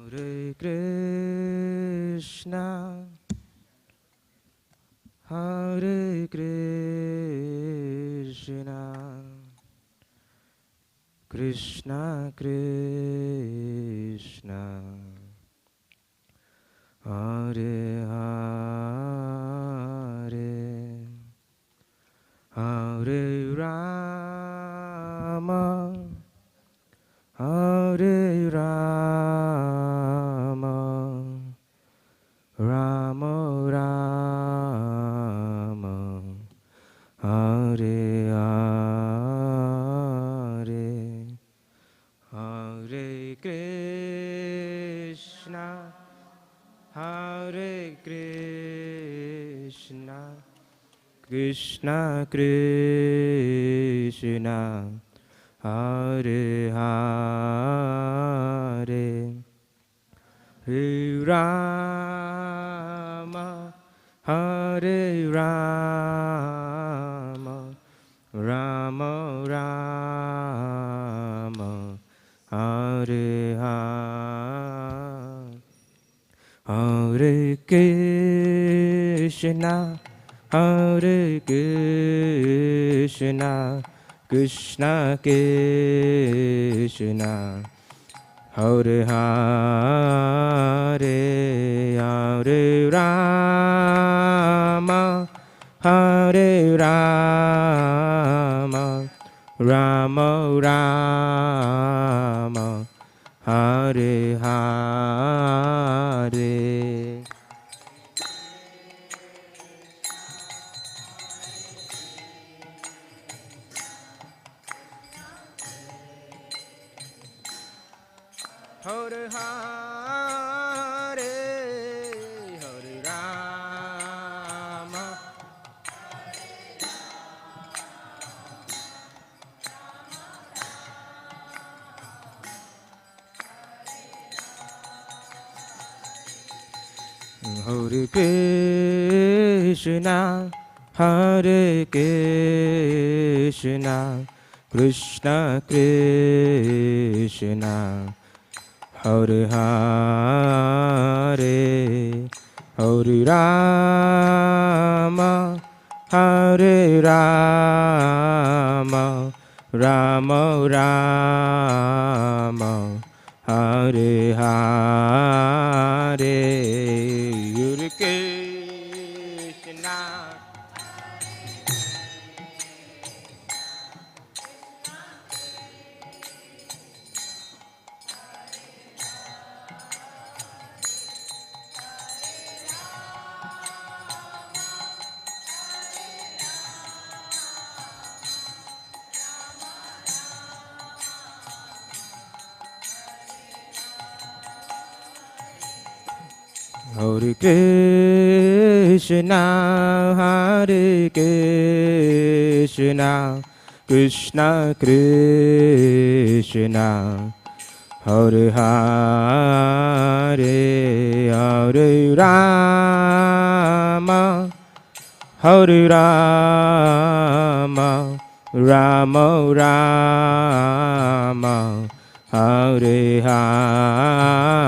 Hare Krishna, Hare Krishna, Krishna Krishna, Krishna, Hare Hare, Hare Rama, Hare Rama, Rama Rama, Hare Hare, Hare Krishna, Hare Krishna, Krishna Krishna, Hare Hare, Hare Rama, Hare Rama, Rama Rama, Hare Hare, Hare Krishna, Hare Krishna, Krishna Krishna, Hare Hare, Hare Rama, Hare Rama, Rama Rama, Hare Hare. Hare Hare, Hare Rama, Hare Krishna, Hare Krishna, Krishna Krishna, Hare Hare, Hare Rama, Hare Rama, Rama Rama, Hare Hare, Hare Krishna. Hare Krishna, Hare Krishna, Krishna Krishna, Hare Hare, Hare Rama, Hare Rama, Rama Rama, Hare Hare.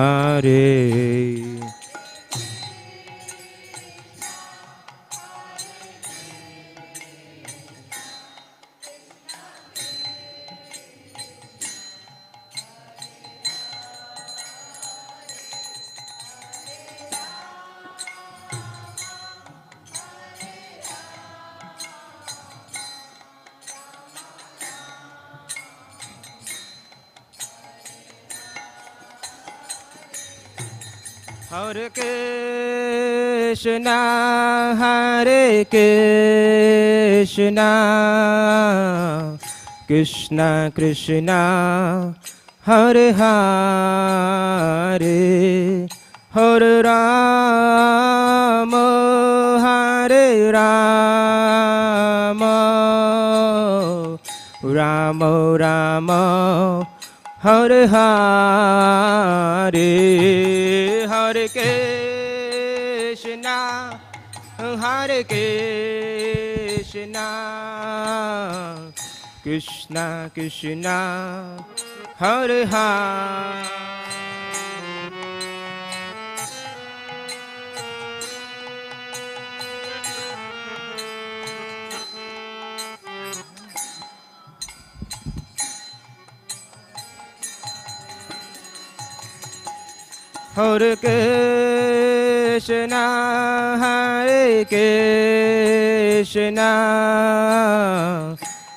Hare Krishna, Hare Krishna, Krishna Krishna, Hare Hare, Hare Rama, Hare Rama, Rama Rama, Hare Hare, Hare Krishna, Hare Krishna, Krishna Krishna, Hare Hare. Hare Krishna, Hare Krishna,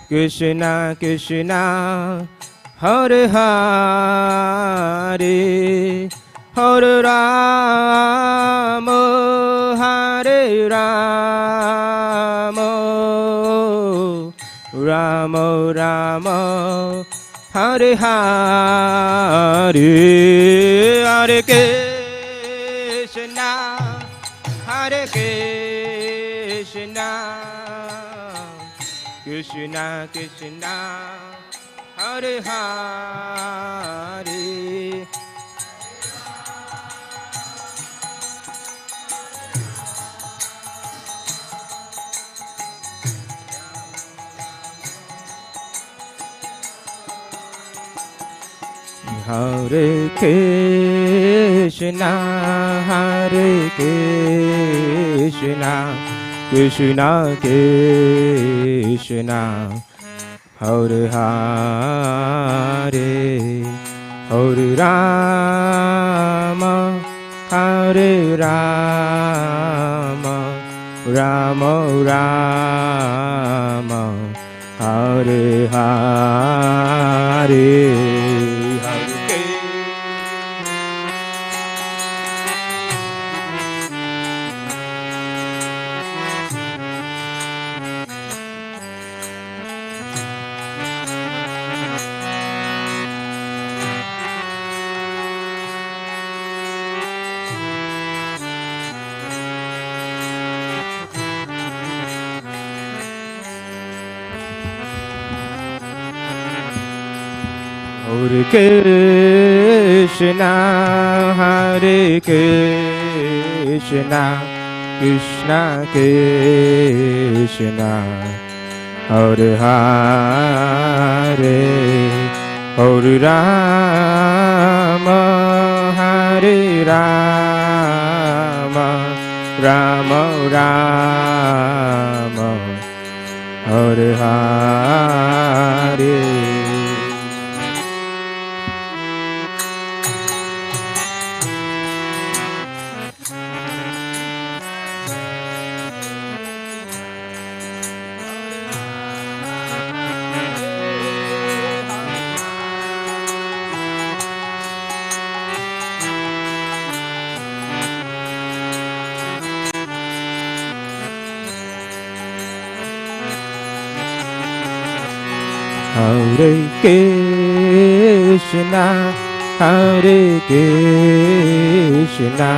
Krishna Krishna, Hare Hare, Hare Rama, Hare Rama, Rama Rama, Hare Hare, Hare Krishna, Hare Krishna, Krishna Krishna, Hare Hare. Hare Krishna, Hare Krishna, Krishna Krishna, Hare Hare, Hare Rama, Hare Rama, Rama Rama, Hare Hare. Hare Krishna, Hare Krishna, Krishna Krishna, Hare Hare, Hare Rama, Hare Rama, Rama Rama, Hare Hare. Hare Krishna, Hare Krishna,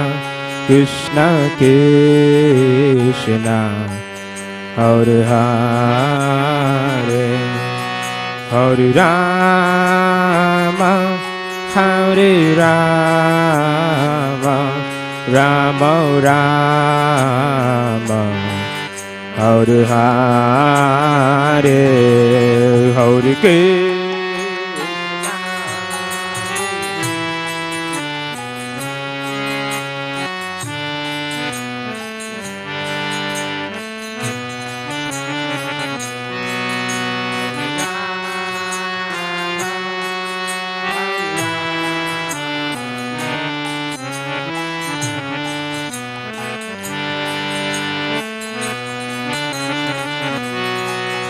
Krishna Krishna, Hare Hare, Hare Rama, Hare Rama, Rama Rama, Hare Hare, Hare Krishna.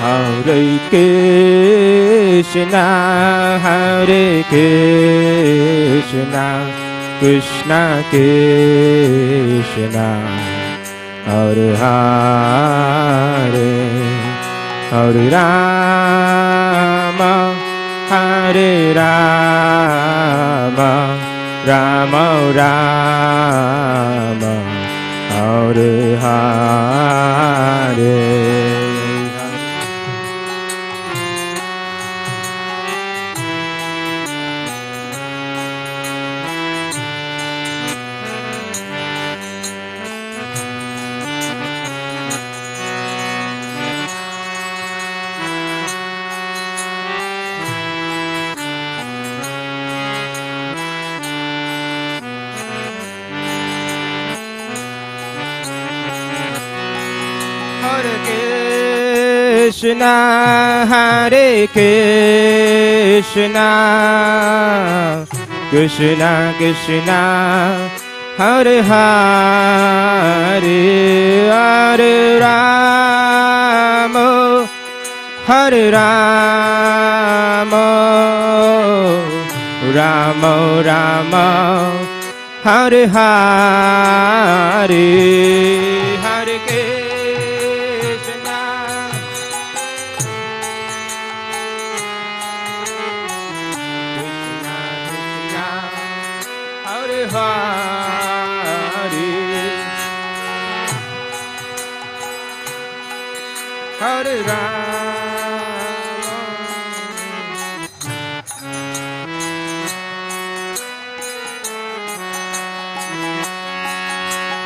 Hare Krishna, Hare Krishna, Krishna Krishna, Hare Hare, Hare Rama, Hare Rama, Rama Rama, Hare Hare. Hare Krishna, Hare Krishna, Krishna Krishna Hare Hare Hare Rama Hare Rama Rama Rama Hare Hare Hare Krishna Krishna Krishna Hare Hare Hare Rama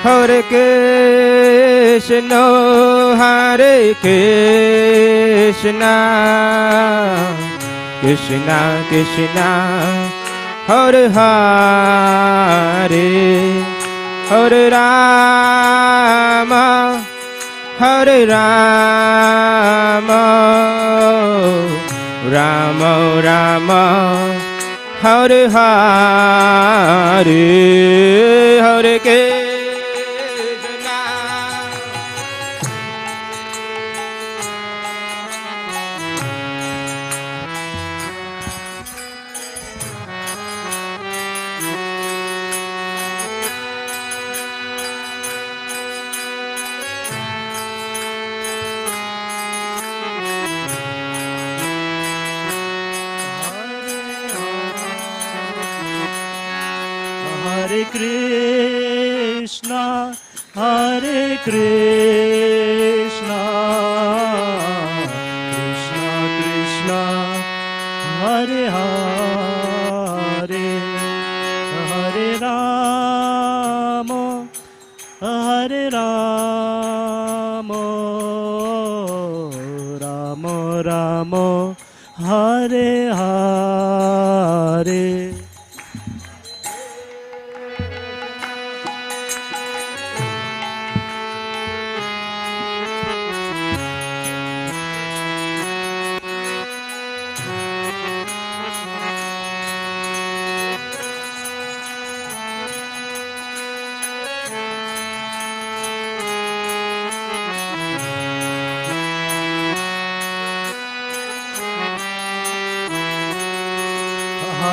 Hare Krishna Hare Krishna Krishna Krishna Hare Hare Hare Rama Hare Rama Rama Rama Hare Hare Hare Krishna Hare Krishna, Hare Krishna, Krishna Krishna, Hare Hare, Hare Rama, Hare Rama, Rama Rama, Hare Hare.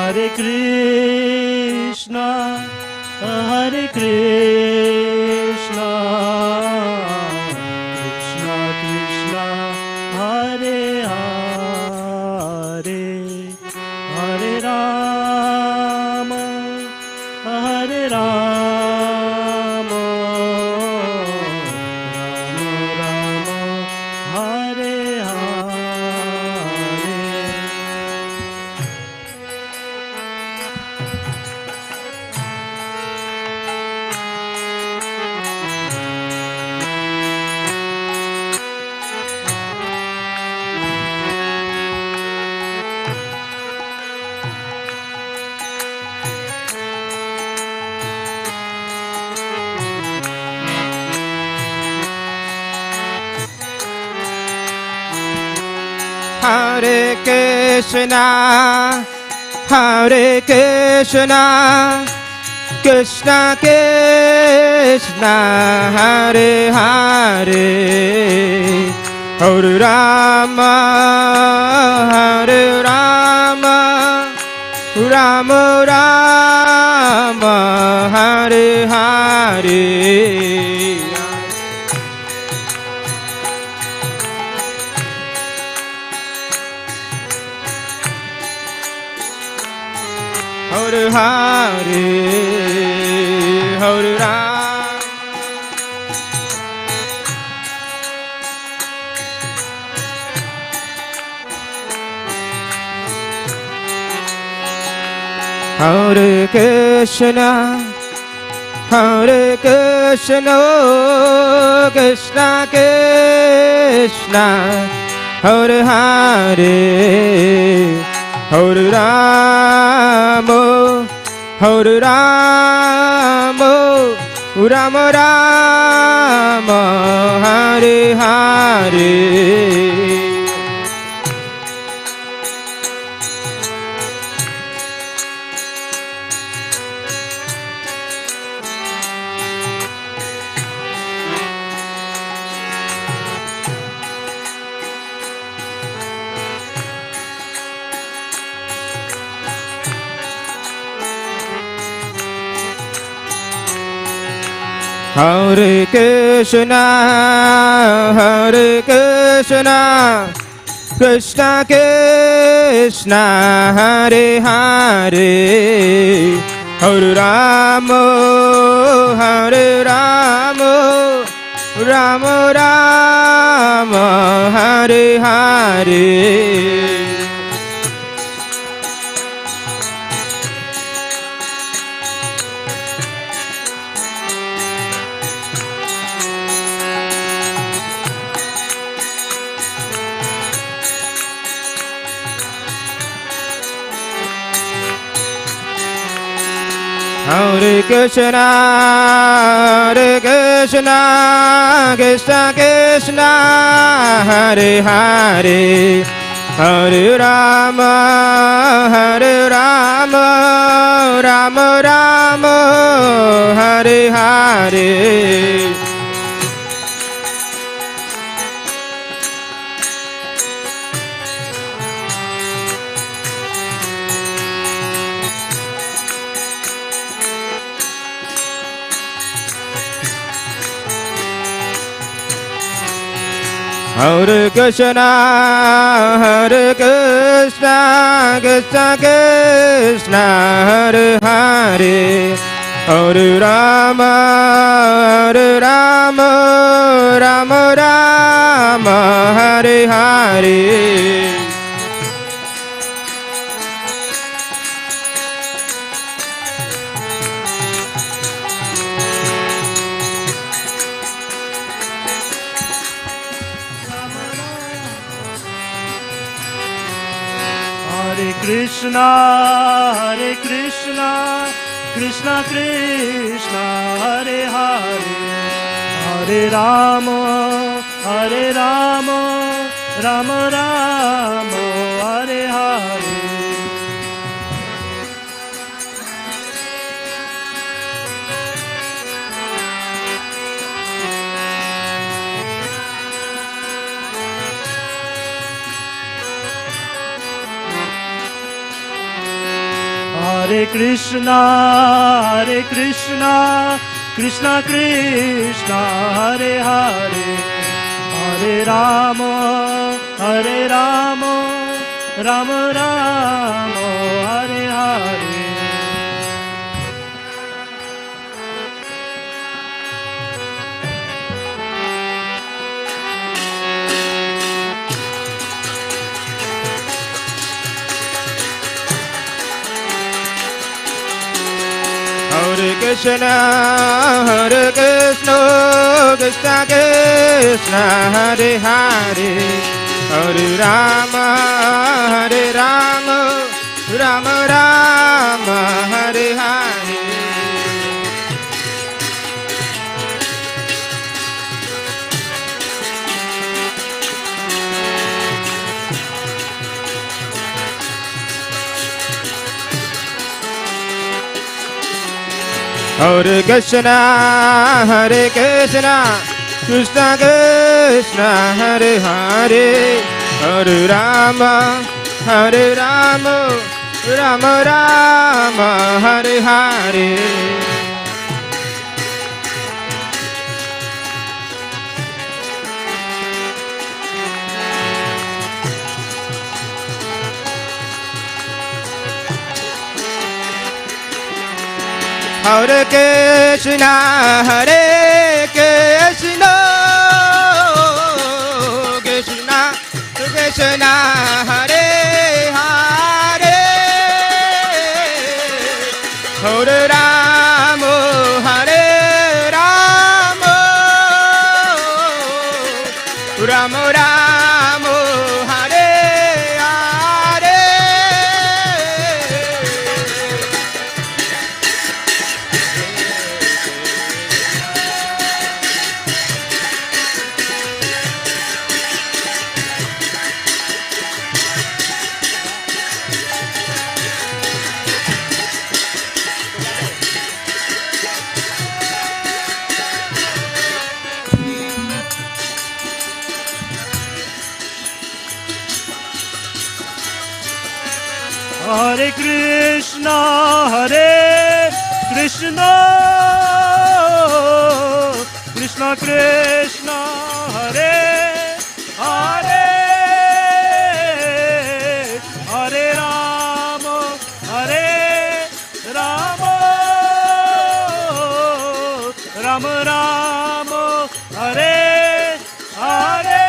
Hare Krishna, Hare Krishna, Krishna Krishna, Hare Hare, Hare Rama, Hare Rama, Rama Rama, Hare Hare. Hare Krishna, Hare Krishna, Krishna Krishna, Hare Hare, Hare Rama, Hare Rama, Rama Rama, Hare Hare. Hare Hare, Hare Rama, Hare Krishna, Hare Krishna, Krishna Krishna, Hare Hare, Hare Rama, Hare Rama, Rama Rama, Hare Hare. Hare Krishna, Krishna Krishna, Hare Hare, Hare Rama, Rama Rama, Hare Hare. Hare Krishna, Krishna Krishna, Hare Hare, Hare Rama, Rama Rama, Hare Hare. Hare Krishna, Krishna Krishna, Hare Hare, Hare Rama, Rama Rama, Hare Hare. Hare Krishna, Krishna Krishna, Hare Hare, Hare Rama, Rama Rama, Hare Hare. Hare Krishna, Krishna Krishna, Hare Hare, Hare Rama, Rama Rama, Hare Hare. Hare Krishna, Krishna Krishna, Hare Hare, Hare Rama, Rama Rama, Hare Hare. Hare Krishna, Krishna Krishna, Hare Hare, Hare Rama, Rama Rama, Hare Hare. Hare Krishna, Krishna Krishna, Hare Hare, Hare Rama, Rama Rama, Hare Hare. Hare Krishna, Krishna Krishna Hare Hare Hare Rama Hare Rama Rama Rama Hare Hare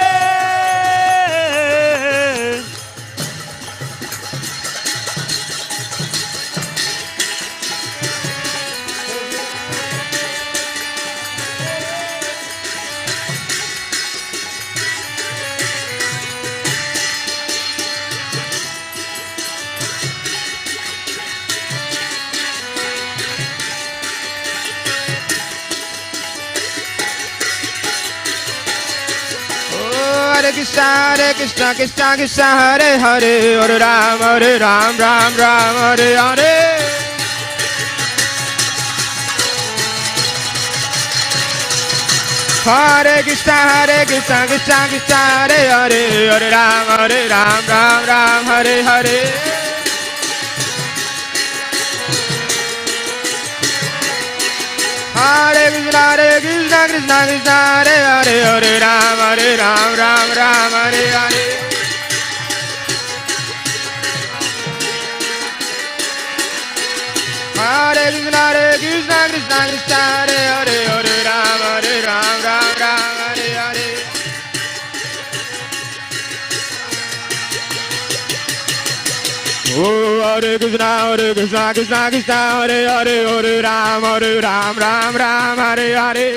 Hare Krishna, Krishna Krishna, Hare Hare, Hare Ram, Ram Ram, Hare Hare. Hare Krishna, Krishna Krishna, Hare Hare, Hare Ram, Ram Ram, Hare Hare. Hare Krishna, Krishna Krishna, Hare Hare, Hare Ram, Ram Ram, Hare Hare. Hare Krishna, Krishna Krishna, Hare Hare, Hare Ram, Ram Ram, Hare Hare. Oh, Hare Krishna, Krishna Krishna, Hare Hare, Hare Ram, Ram Ram, Hare Hare.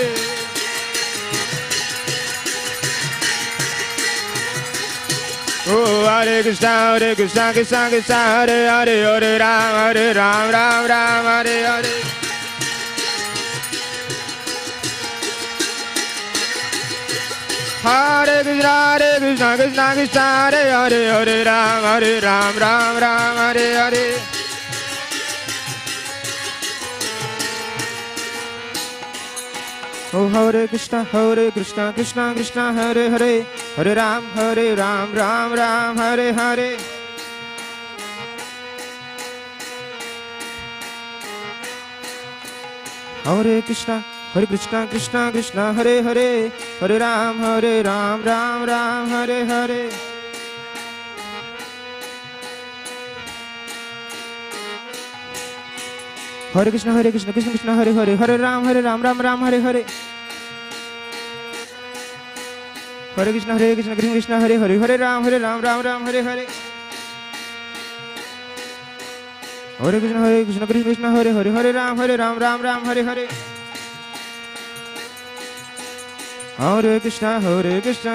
Oh, Hare Krishna, Krishna Krishna, Hare Hare, Hare Ram, Ram Ram, Hare Hare. Hare Krishna, Krishna Krishna, Hare Hare, Hare Ram, Ram Ram, Hare Hare. Oh, Hare Krishna, Krishna Krishna, Hare Hare, Hare Ram, Ram Ram, Hare Hare. Hare Krishna, Krishna Hare Hare, Hare Ram, Ram Ram, Hare Hare. Hare Krishna, Krishna Krishna, Hare Hare, Hare Ram, Ram Ram, Hare Hare. Hare Krishna, Krishna Hare Hare, Hare Ram, Ram Ram, Hare Hare. Hare Krishna, Krishna Hare Hare, Hare Ram, Ram Ram, Hare Hare. Hare Krishna,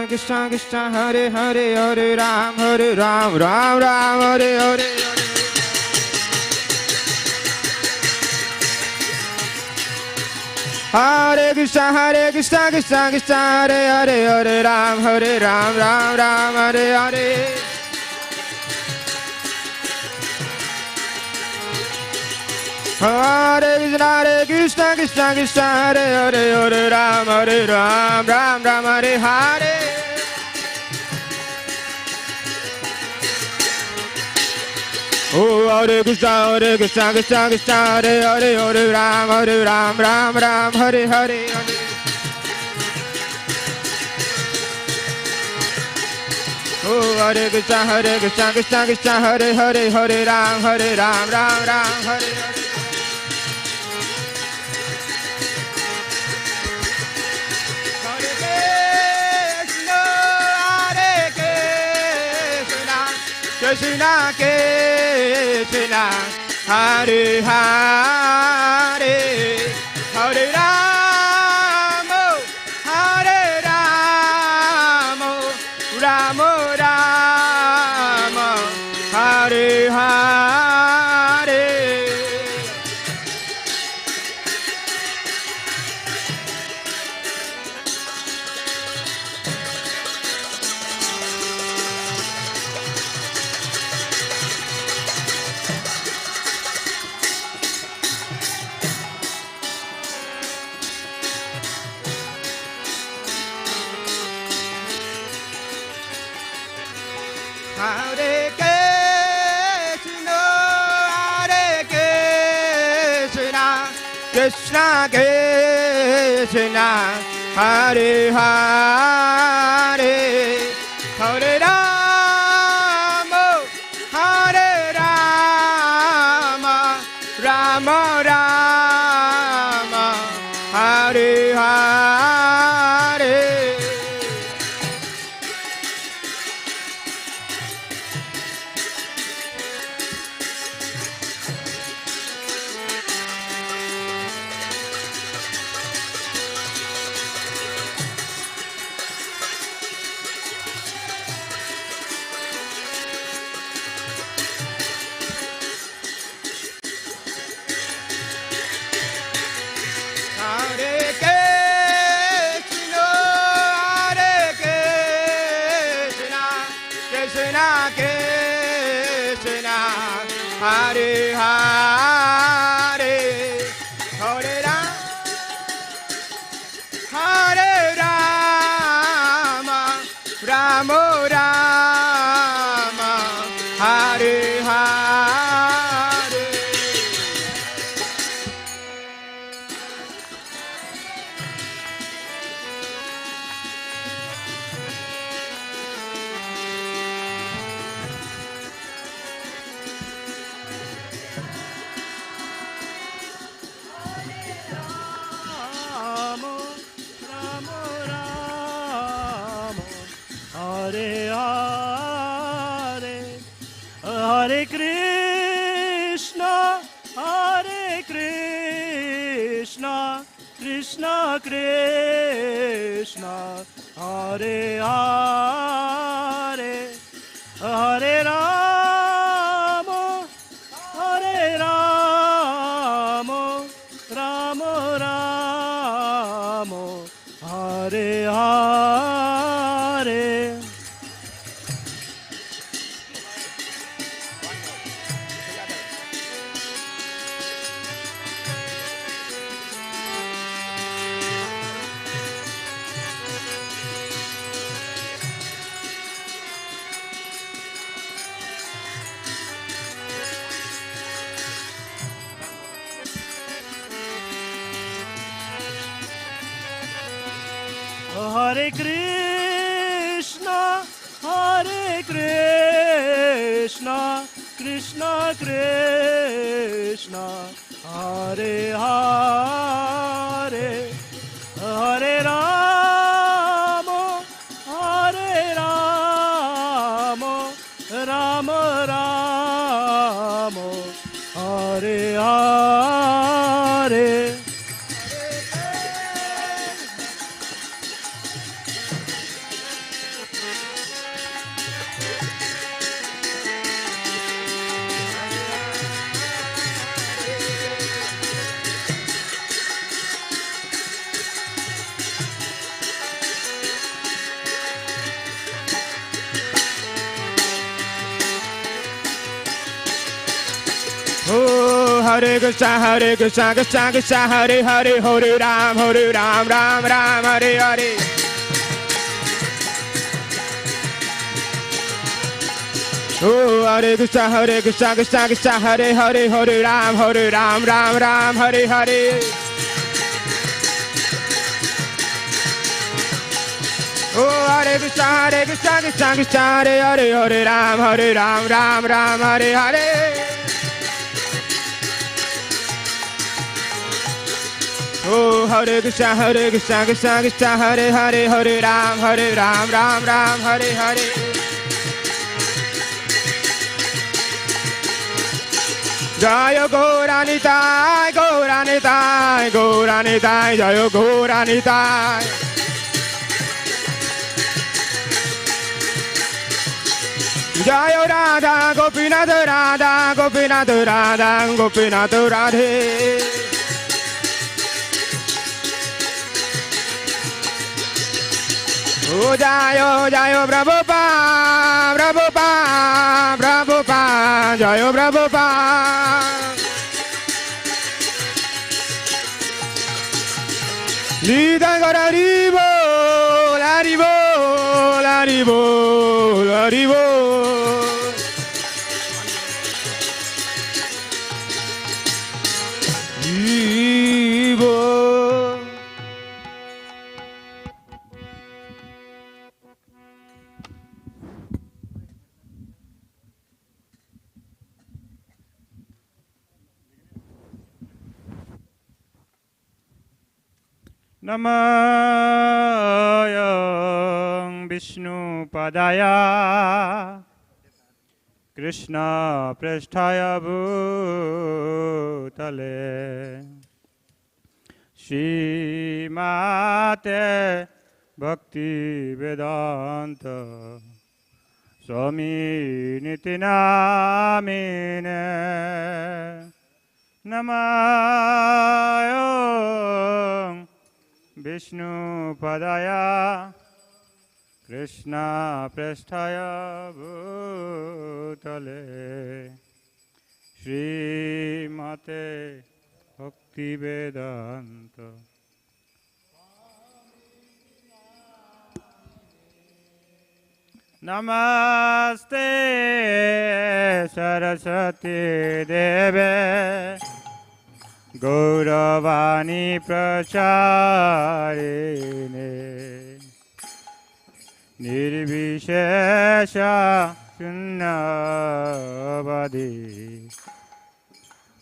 Krishna Hare Hare, Hare Ram, Ram Ram, Hare Hare. Hare Krishna, Krishna Hare Hare, Hare Ram, Ram Ram, Hare Hare. Hare Krishna, Krishna Hare Hare, Hare Ram, Ram Ram, Hare Hare. Oh, Hare Krishna, Krishna Hare Hare, Hare Ram, Ram Ram, Hare Hare. Oh, Hare Krishna, Krishna Hare Hare, Hare Ram, Ram Ram, Hare Hare. Krishna Krishna, Hare Hare, Hare Rama, Hare Rama, Rama Rama, Hare Hare. Hare Krishna, Krishna Krishna, Hare Hare, Hare Rama, Hare Rama, Rama Rama, Hare Hare. Hare Krishna, Hare Krishna, Krishna Krishna, Hare Hare, Hare Rama, Rama Rama, Hare Hare. Rama, Rama, Rama, Hare Hare, Hare Krishna, Krishna Krishna, Hare Hare, Hare Rama, Rama Rama, Hare Hare. Hare Krishna, Krishna Krishna, Hare Hare, Hare Rama, Rama Rama, Hare Hare. Oh, Hare Krishna, Krishna Krishna, Hare Hare, Hare Ram, Ram Ram, Hare Hare. Oh, Hare Krishna, Krishna Krishna, Hare Hare, Hare Ram, Ram Ram, Hare Hare. Oh, Hare Krishna, Krishna Krishna, Hare Hare, Hare Ram, Ram Ram, Hare Hare. Oh, Hare Krishna, Krishna Krishna, Hare Hare, Hare Ram, Ram Ram, Hare Hare. Jaya Gauranitai, Gauranitai, Gauranitai, Jaya Gauranitai. Jaya Radha, Gopinath Radha, Gopinath Radha, Gopinath Radhe. Oh, Jayo, Jayo, Prabhupada, Prabhupada, Prabhupada, Jayo, Prabhupada. Nita Gora Ribo, Laribo, Laribo, Laribo. Ribo. Namo Vishnu Padaya Krishna Prasthaya Bhutale Srimate Bhakti Vedanta Swami Nitinamine Namo Vishnu Padaya Krishna Prasthaya Bhutale Srimate Bhakti Vedanta Namaste Saraswati Deve Gauravani Pracharine Nirvishesha Sunnavadi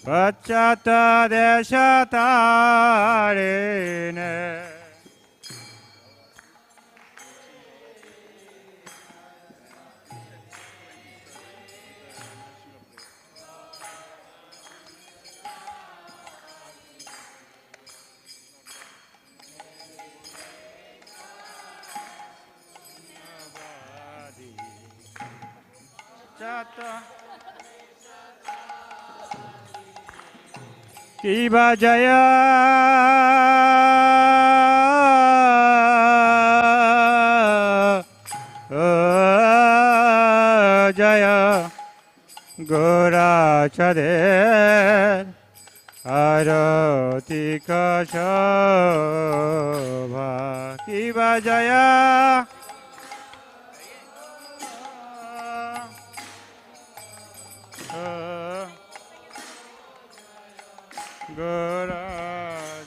Pachata Deshatarine Kiva Jaya Jaya Gora Chade Arati Kashobha Kiva Jaya Gora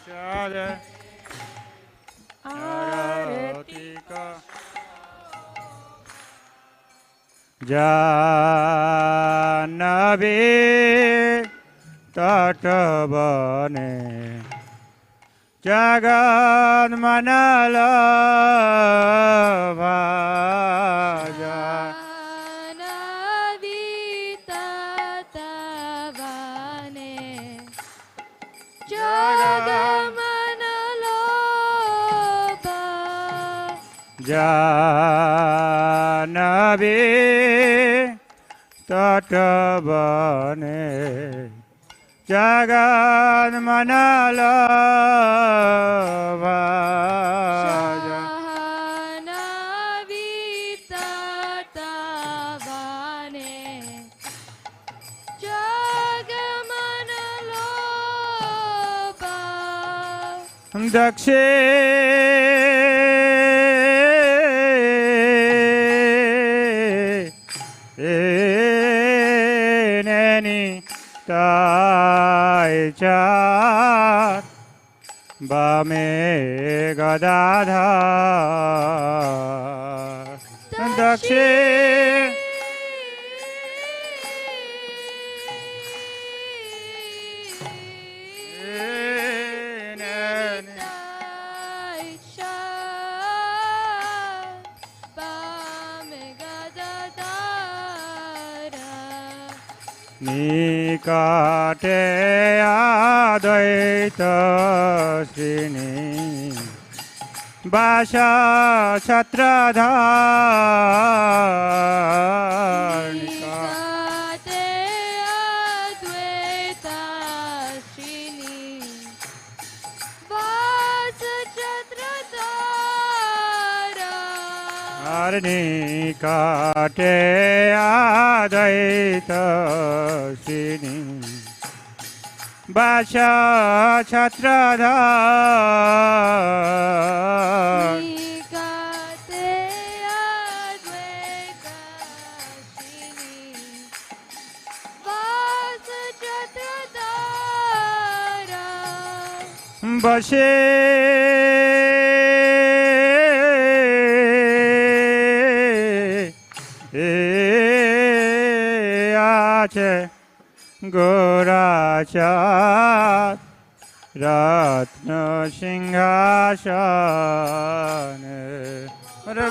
Chade Aratika Janavi Tatabane Jagat Manala Vaja Janavi Tatabane Jagat Manala Vaja Janavi Tatabane Jagat Manala Dakshe Taicha Bame Gadadhar Dakshe Nikate Advaita Srini Basha Chatradharnika Nikate Advaita Srini Basha Chatradhar Nikate Advaita Srini Vasa Chatradhara Bashe Ache Gorachat রত্ন সিংহাসনে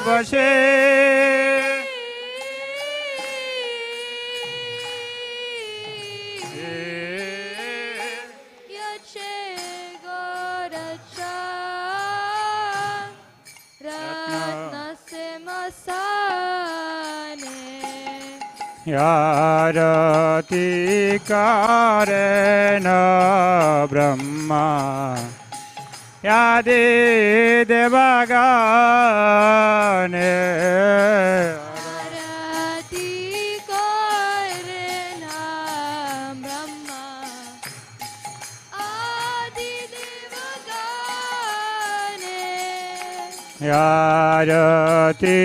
বসে आरती करेन ब्रह्मा आदि देवगणे आरती करेन ब्रह्मा आदि देवगणे आरती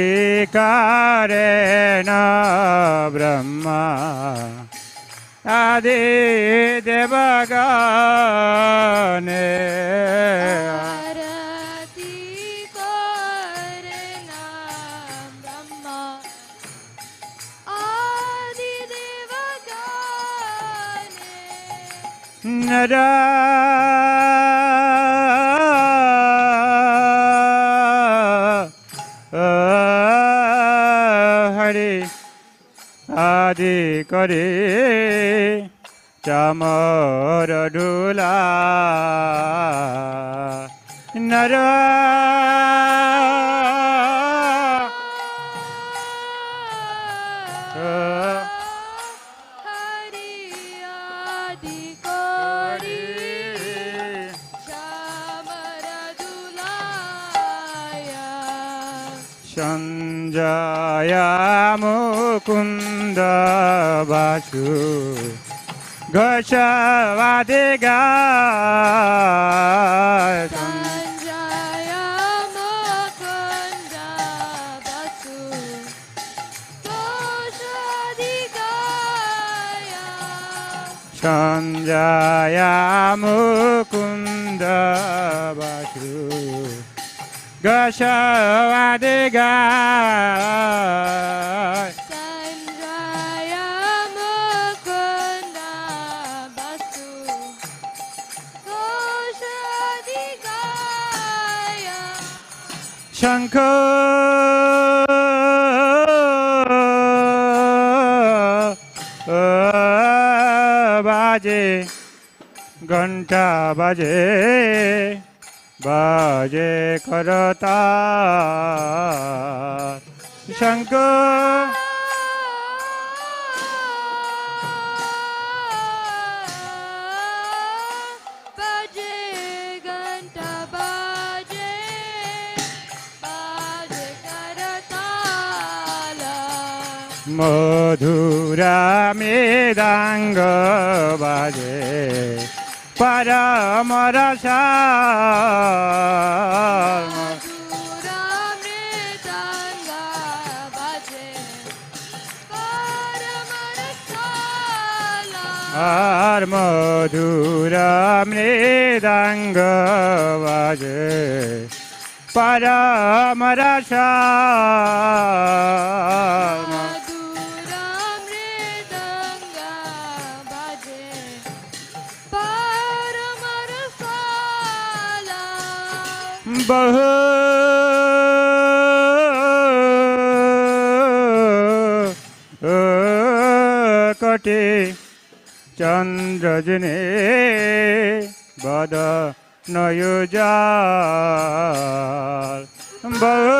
करेन ब्रह्मा आदि देवगणे आरती करेन ब्रह्मा आदि देवगणे नरा हरि आदि करे चामर डुला नर हरि आदि करि चामर दुलाया संजया मुकुंद बासु घोषवादिगा संजय मुकुंद बसु घोषाधिगाया संजया मुकुंद बासु घोषवादिगा संजय मुकुंद बसु घोषाधिगाया शंख बाजे घंटा बाजे बाजे करता शंख बाजे घंटा बाजे बाजे करताला मधुरा मृदंग बाजे परम रसा मधुरा मृदंग बाजे परम रसाला আর মধুর মৃদঙ্গ বাজে পরম রস मधुरा मृदंग बाजे परम रसाला বহু কোটি চন্দ্রজনে বদ নয়ুজাল বহু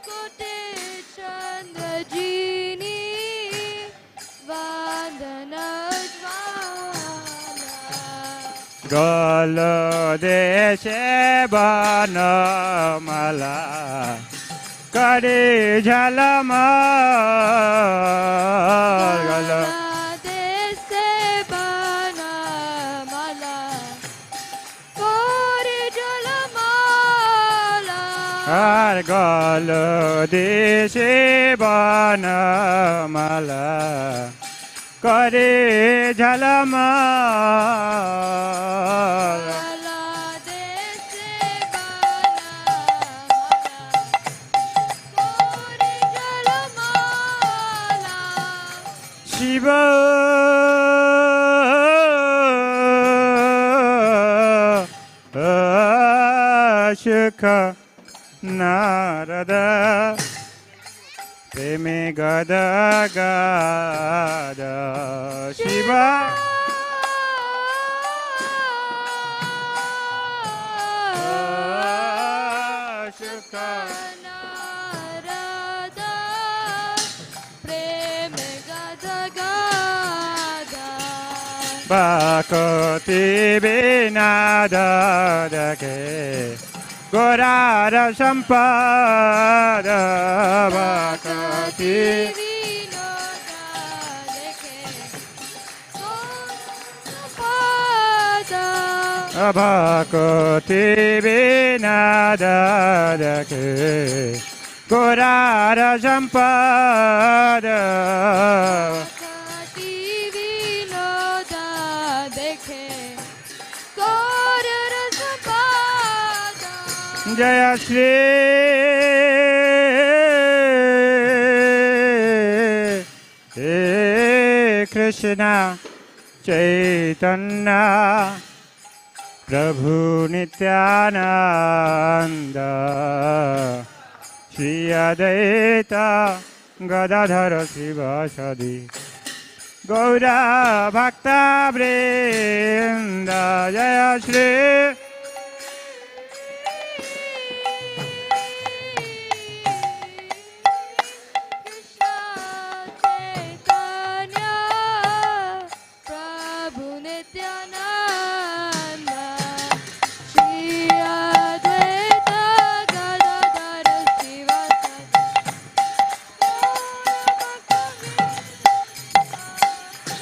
कोटे चंद्र जीनी वंदन ज्वाला গল দেশে বনমালা করে ঝলম গল देशे बनमाला कोरे जलमाला আর গল দেশে বনমালা করে ঝলম माला देशे बनमाला कोरे जलमाला Shiva Shukha Narada Preme Gada Gada Shiva Shukha Narada Prem Gada Gada Bhakti Vinada Dake Gorara Sampada Bhakti Vinoda Dekhe Pada Bhakti Vinada Dake Gorara Sampada Kati Vinoda Dekhe Gaura Sapada Jaya Shri Krishna Chaitanya Prabhu Nityananda Shri Advaita Gadadhara Sivasadi Gaura Bhakta Vrinda Jaya Shri Krishna Chaitanya Prabhu Nityananda Shri Advaita Gadadhara Sivasadi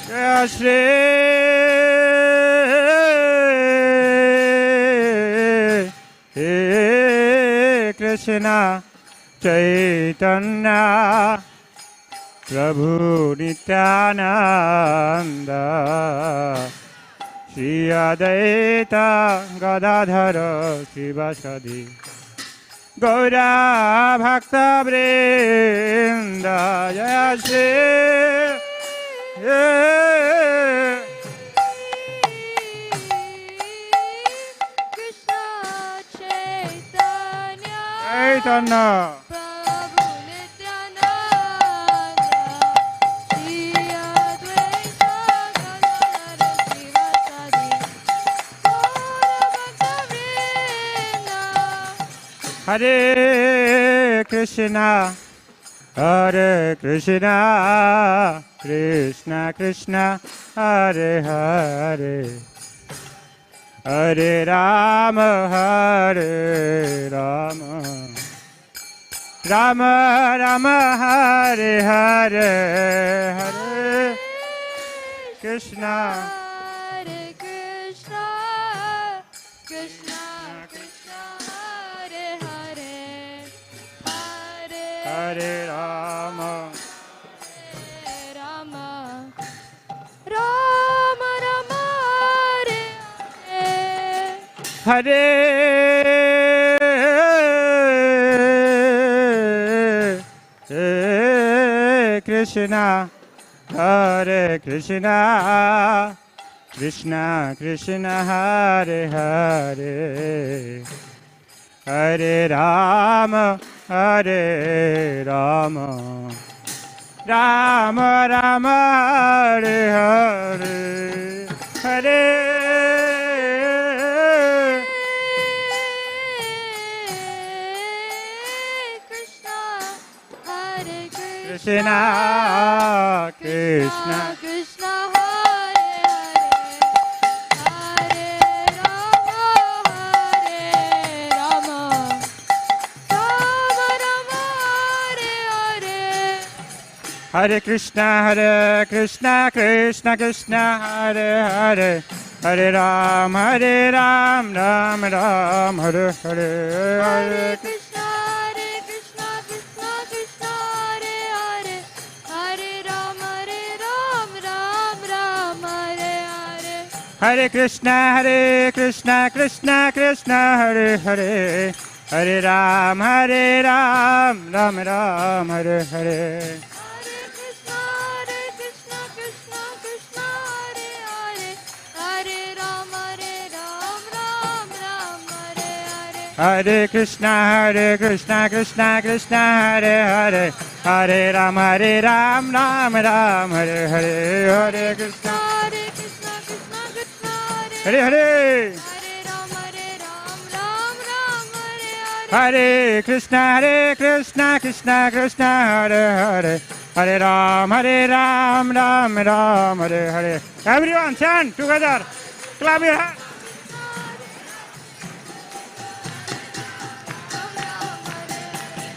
Jaya Shri Krishna Chaitanya Prabhu Nityananda Shri Advaita Gadadhara Sivasadi Gaura Bhakta Vrinda Jaya Shri Krishna Chaitanya Chaitanya Prabhu Nityananda Shri Advaita Gadadhara Sivasadi Gaura Bhakta Vrinda Hare Krishna Hare Krishna Krishna Krishna Hare Hare Hare Rama Hare Rama Rama Rama Hare Hare Hare Krishna Hare Krishna Krishna Krishna Hare Hare Hare Hare Rama Rama Rama Rama Hare Hare Krishna Hare Krishna Krishna Krishna Hare Hare Hare Rama Hare Rama Rama Rama Hare Hare Hare Krishna Hare Krishna Krishna Krishna Hare Hare Hare Rama Rama Rama Hare Hare Krishna Krishna Krishna Hare Hare Hare Ram Ram Ram Hare Hare Hare Krishna Krishna Krishna Hare Hare Hare Rama Ram Ram Hare Hare Hare Krishna Krishna Krishna Hare Hare Hare Ram Ram Ram Hare Hare Hare Krishna Hare Krishna, Krishna Krishna, Hare Hare, Hare Ram, Ram Ram, Hare Hare, Hare Krishna, Hare Krishna, Krishna Krishna, Hare Hare, Hare Ram, Ram Ram, Hare Hare. Hare Krishna, Krishna Krishna, Hare Hare, Hare Ram, Ram Ram, Hare Hare. Everyone chant together. Clap your hands.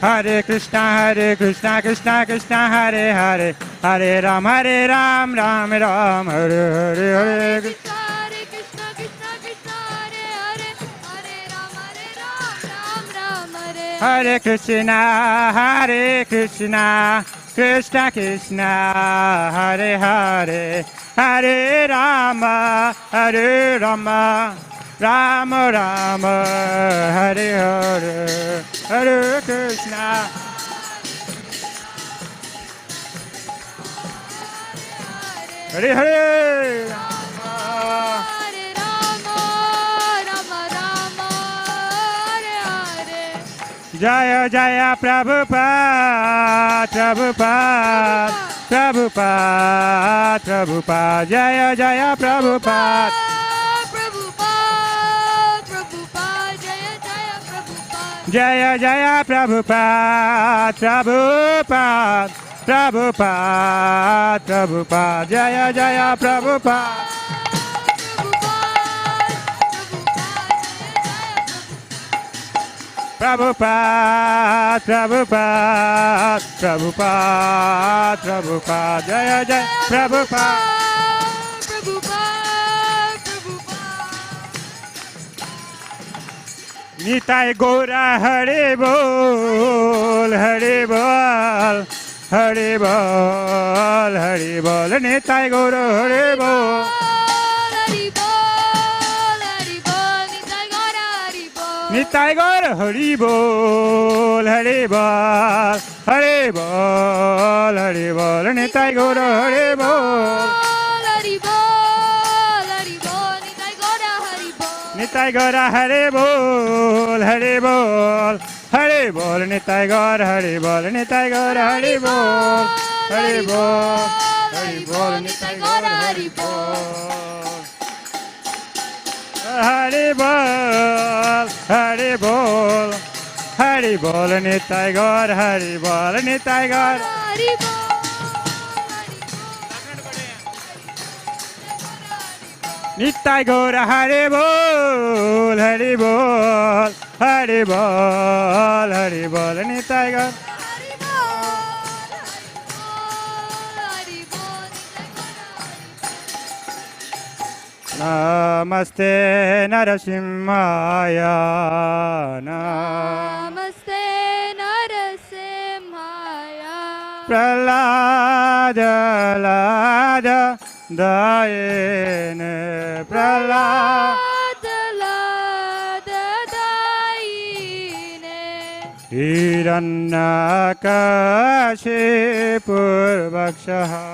Hare Krishna, Krishna Krishna, Hare Hare, Hare Ram, Ram Ram, Hare Hare, Hare Krishna. Hare Krishna, Krishna Krishna, Hare Hare, Hare Ram, Ram Ram, Hare Hare Krishna, Krishna Krishna, Hare Hare, Hare Rama, Rama Rama, Hare Hare, Hare Krishna. Hare Hare. Hare Rama, Rama Rama, Hare Hare. Jaya Jaya Prabhupada, Prabhupada, Prabhupada, Prabhupada, Jaya Jaya Prabhupada. Prabhupada, Prabhupada, Jaya Jaya Prabhupada. Jaya Jaya Prabhupada, Prabhupada, Prabhupada, Prabhupada, Jaya Jaya Prabhupada. Prabhupada, Prabhupada, Prabhupada, Prabhupada, Jaya Jaya Prabhupada. Nitai Gora Hare Bol, Hare Bol, Hare Bol, Hare Bol, Nitai Gora Hare Bol. Nitai Gora Hare Bol, Hare Bol, Hare Bol, Hare Bol, Nitai Gora Hare Bol. Nitai Gora Hare Bol, Hare Bol, Hare Bol, Nitai Gora Hare Bol, Nitai Gora Hare Bol, Hare Bol, Hare Bol, Nitai Gora Hare Bol. Hare Bol, Hare Bol, Hare Bol, Nitai Gora Hare Bol, Nitai Gora. Nitai Gora Hare Bol, Hare Bol, Hare Bol, Hare Bol, Nitai Gora. Namaste Narasimhaya. Namaste Narasimhaya. Pralada Lada Dayene Pralada Dayine. Hiranyakashipur Vakshaha.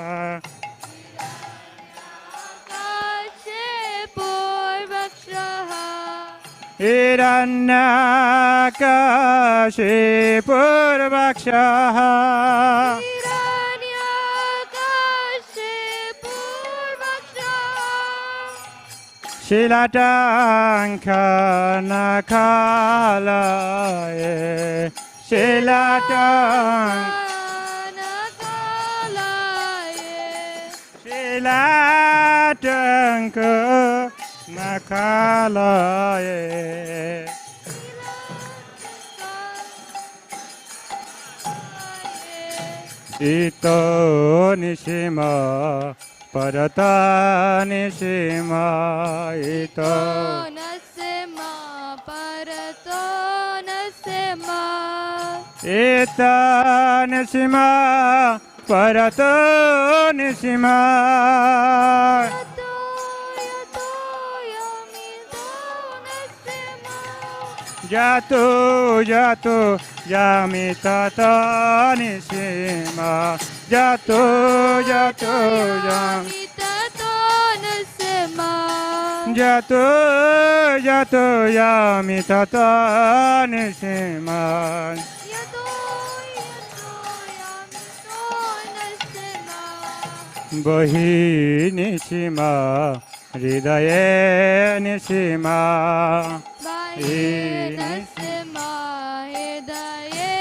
Hiranyakashipur Vakshaha. Shilatankanakalaye, Shilatankanakalaye. Ito Nishima Parata Nishima Ito Nasima Parato Nasima. Ita Nishima Parato Nishima Jatu Jatu Yamitata Nishima Jatu Jatu Yam Jato jato yami tata nisiman. Yato yamito nasima. Bahi nisima hridaye nisima. Bahe nasima hidaye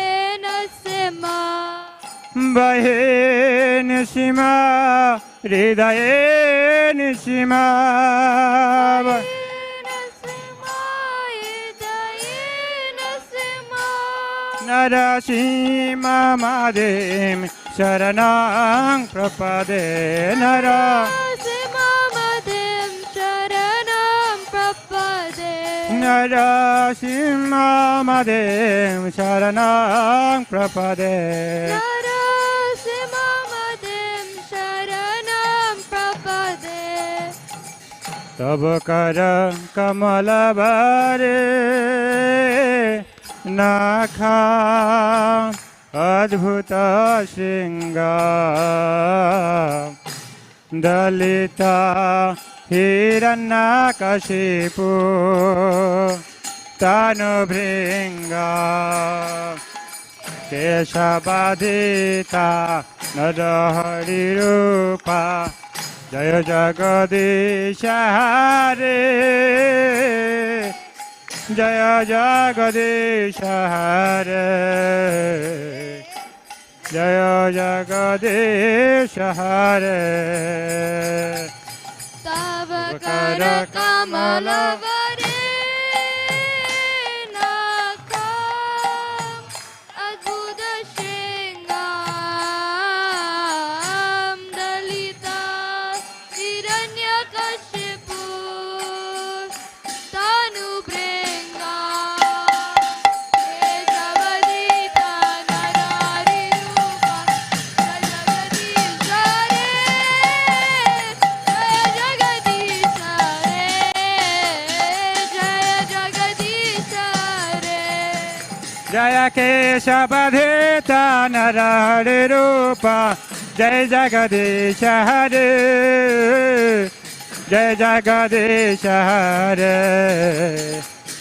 nasima. Bahi nisima hridaye nisima. Nasima hidaye nasima. Narasima madem sharanang prapade nara. Nasima madim sharanam prapade. Narasima madem sharanang prapade. Narasima madim sharanam prapade. तब कर कमल बारे नाखा अद्भुत सिंगार दलिता हिरण्यकशिपु तनुभृंगा केशबाधिता नरहरि रूपा जय जगदीश हरे जय जगदीश हरे जय जगदीश हरे तव कर कमल वरे नाका अद्भुत श्रृंगार दलिता हिरण्यकशिपु तनुभृंगा केशवदिता नरहरि रूपा जय जगदीश जय जगदीश हरे जय जगदीश हरे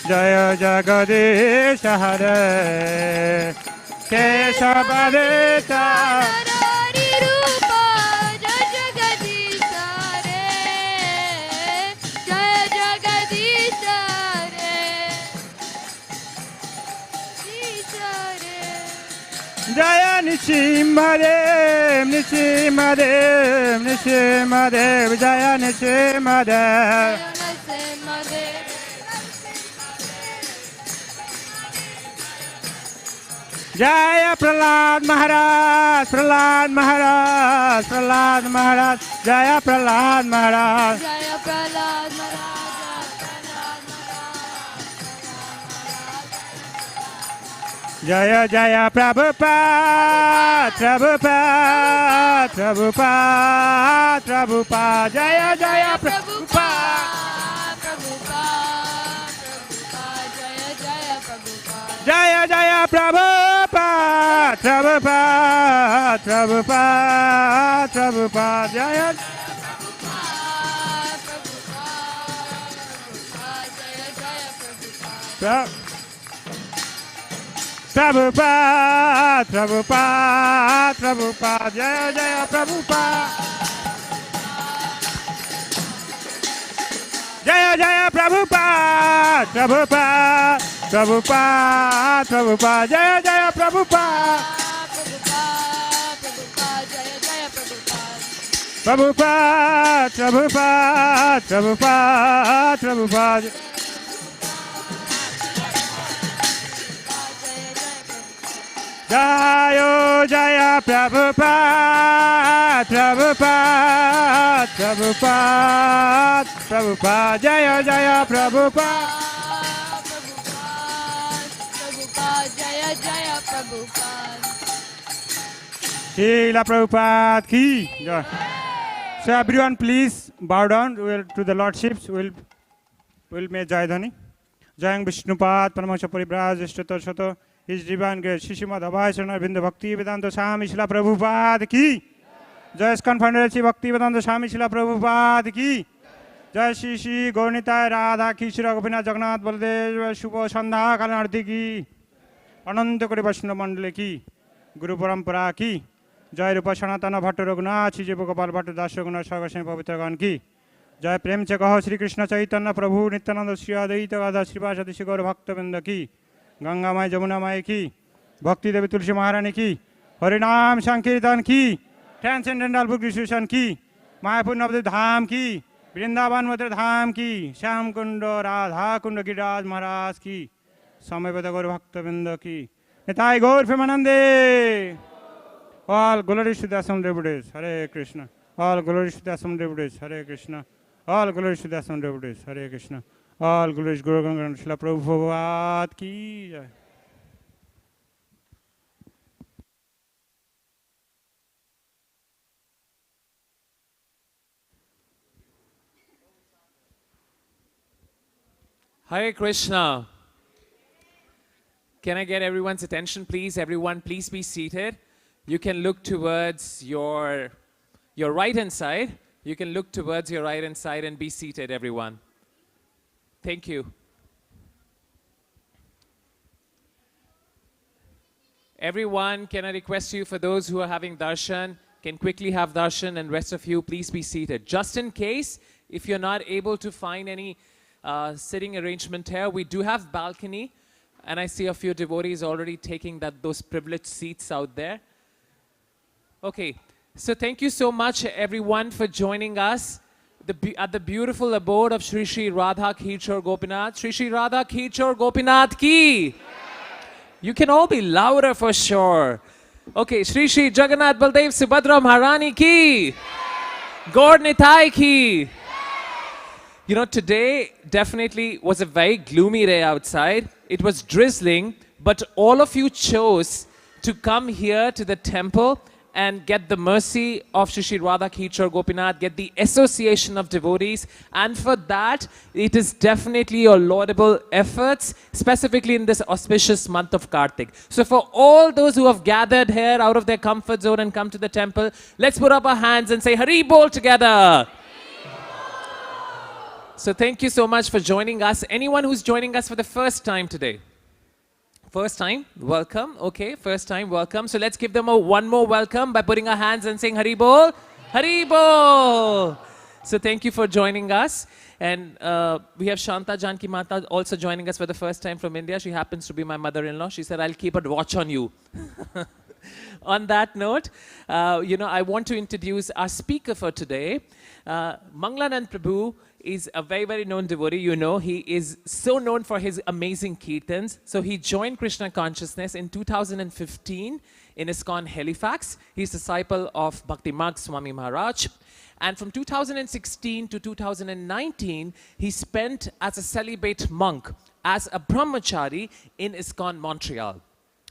जय जगदीश हरे केशवदिता नरहरि रूपा जय जगदीश हरे जय जगदीश हरे जय निशिमदेव निशिमदेव निशिमदेव जय निशिमदेव जय प्रहलाद महाराज प्रहलाद महाराज प्रहलाद महाराज जय प्रहलाद महाराज जय प्रहलाद जय जय प्रभुपाद प्रभुपाद प्रभुपाद प्रभुपाद जय जय प्रभुपाद जय जय प्रभुपाद प्रभुपाद प्रभुपाद प्रभुपाद जय प्रभुपाद प्रभुपाद प्रभुपाद जय जय प्रभुपाद जय जय प्रभुपाद प्रभुपाद प्रभुपाद प्रभुपाद जय जय प्रभुपाद प्रभुपाद प्रभुपाद प्रभुपाद प्रभुपाद जय जय प्रभुपाद प्रभुपाद प्रभुपाद प्रभुपाद जय जय प्रभुपाद जय जय Prabhupada Srila Prabhupada ki jai. So everyone please bow down to the lordships. We'll make Jai Dhani. Jayang Vishnupad Paramahansa Parivraj Ishtatar Shato His Divine Grace Shishimad Abhay Sarana Bindu Bhakti Vedanta Swami Srila Prabhupada ki Jai ISKCON Founder Bhakti Vedanta Swami Srila Prabhupada ki जय श्री श्री गौरनिताय राधा कृष्ण गोपीनाथ जगन्नाथ बलदेव शुभ संध्या काल आरती की अनंत कोटि वैष्णव मंडली की गुरु परंपरा की जय रूप सनातन भट्ट रघुनाथ श्री जीव गोपाल भट्ट दास रघुनाथ सागर सिंह पवित्रगण की जय प्रेम से कहो श्री कृष्ण चैतन्य प्रभु नित्यानंद श्री अद्वैत गदाधर श्रीवासादि श्री गौर भक्तवृंद की गंगा माई जमुना माई की भक्ति देवी तुलसी महारानी की हरिनाम संकीर्तन की ट्रांसेंडेंटल बुक डिस्ट्रीब्यूशन की मायापुर नवद्वीप धाम की वृंदावन मथुरा धाम की श्याम कुंड राधा कुंड गिरिराज महाराज की समयबद्ध गौर भक्तवृंद की निताई गौर प्रेमानंदे all glory to the assembled devotees Hare Krishna all glory to the assembled devotees Hare Krishna all glory to the assembled devotees Hare Krishna all glory Guru Ganga Srila Prabhupada की जय. Hare Krishna. Can I get everyone's attention, please? Everyone, please be seated. You can look towards your right-hand side. You can look towards your right-hand side and be seated, everyone. Thank you. Everyone, can I request you, for those who are having darshan, can quickly have darshan, and rest of you, please be seated. Just in case, if you're not able to find any sitting arrangement here, we do have balcony, and I see a few devotees already taking those privileged seats out there. Okay, so thank you so much, everyone, for joining us at the beautiful abode of Shri Shri Radha Kirchor Gopinath. Shri Shri Radha Kirchor Gopinath ki. You can all be louder for sure. Okay, Shri Shri Jagannath Baldev Subhadra Maharani ki. Gaur Nitai ki. You know, today definitely was a very gloomy day outside. It was drizzling, but all of you chose to come here to the temple and get the mercy of Shri Shri Radha Kirchor Gopinath, get the association of devotees, and for that, it is definitely your laudable efforts, specifically in this auspicious month of Kartik. So for all those who have gathered here out of their comfort zone and come to the temple, let's put up our hands and say Hari Bol together. So thank you so much for joining us. Anyone who's joining us for the first time today? First time, welcome. Okay, first time, welcome. So let's give them one more welcome by putting our hands and saying Hari Bol, Hari Bol. So thank you for joining us. And we have Shanta Janki Mata also joining us for the first time from India. She happens to be my mother-in-law. She said, I'll keep a watch on you. On that note, I want to introduce our speaker for today. Manglanand Prabhu is a very, very known devotee. You know, he is so known for his amazing kirtans. So he joined Krishna consciousness in 2015 in ISKCON Halifax. He's disciple of Bhakti Marg Swami Maharaj. And from 2016 to 2019, he spent as a celibate monk, as a brahmachari in ISKCON Montreal,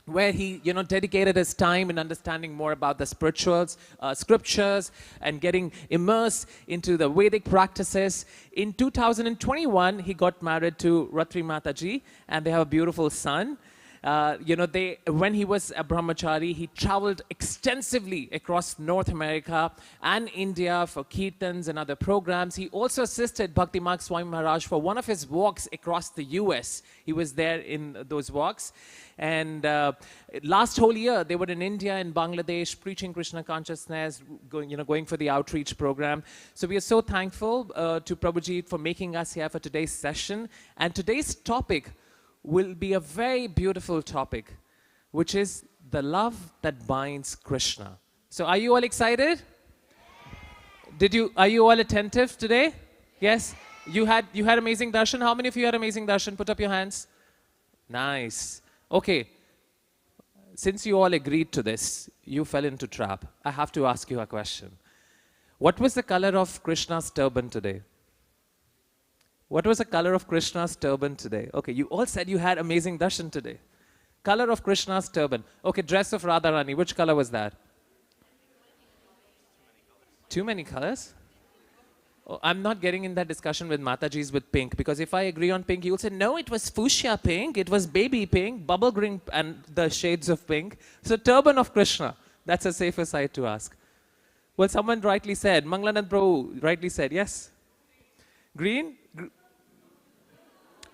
where he, dedicated his time in understanding more about the spirituals, scriptures, and getting immersed into the Vedic practices. In 2021, he got married to Ratri Mataji, and they have a beautiful son. When he was a brahmachari, he traveled extensively across North America and India for kirtans and other programs. He also assisted Bhakti Marg Swami Maharaj for one of his walks across the US. He was there in those walks. And last whole year, they were in India and Bangladesh preaching Krishna consciousness, going for the outreach program. So we are so thankful to Prabhuji for making us here for today's session. And today's topic will be a very beautiful topic, which is the love that binds Krishna. So are you all excited? Are you all attentive today? Yes? You had amazing darshan. How many of you had amazing darshan? Put up your hands. Nice. Okay. Since you all agreed to this, you fell into trap. I have to ask you a question. What was the color of Krishna's turban today? What was the color of Krishna's turban today? Okay, you all said you had amazing darshan today. Color of Krishna's turban. Okay, dress of Radharani. Which color was that? Too many colors? Oh, I'm not getting in that discussion with Mataji's with pink, because if I agree on pink, you'll say, no, it was fuchsia pink, it was baby pink, bubble green, and the shades of pink. So turban of Krishna. That's a safer side to ask. Well, someone rightly said, Manglanand Prabhu rightly said, yes? Green?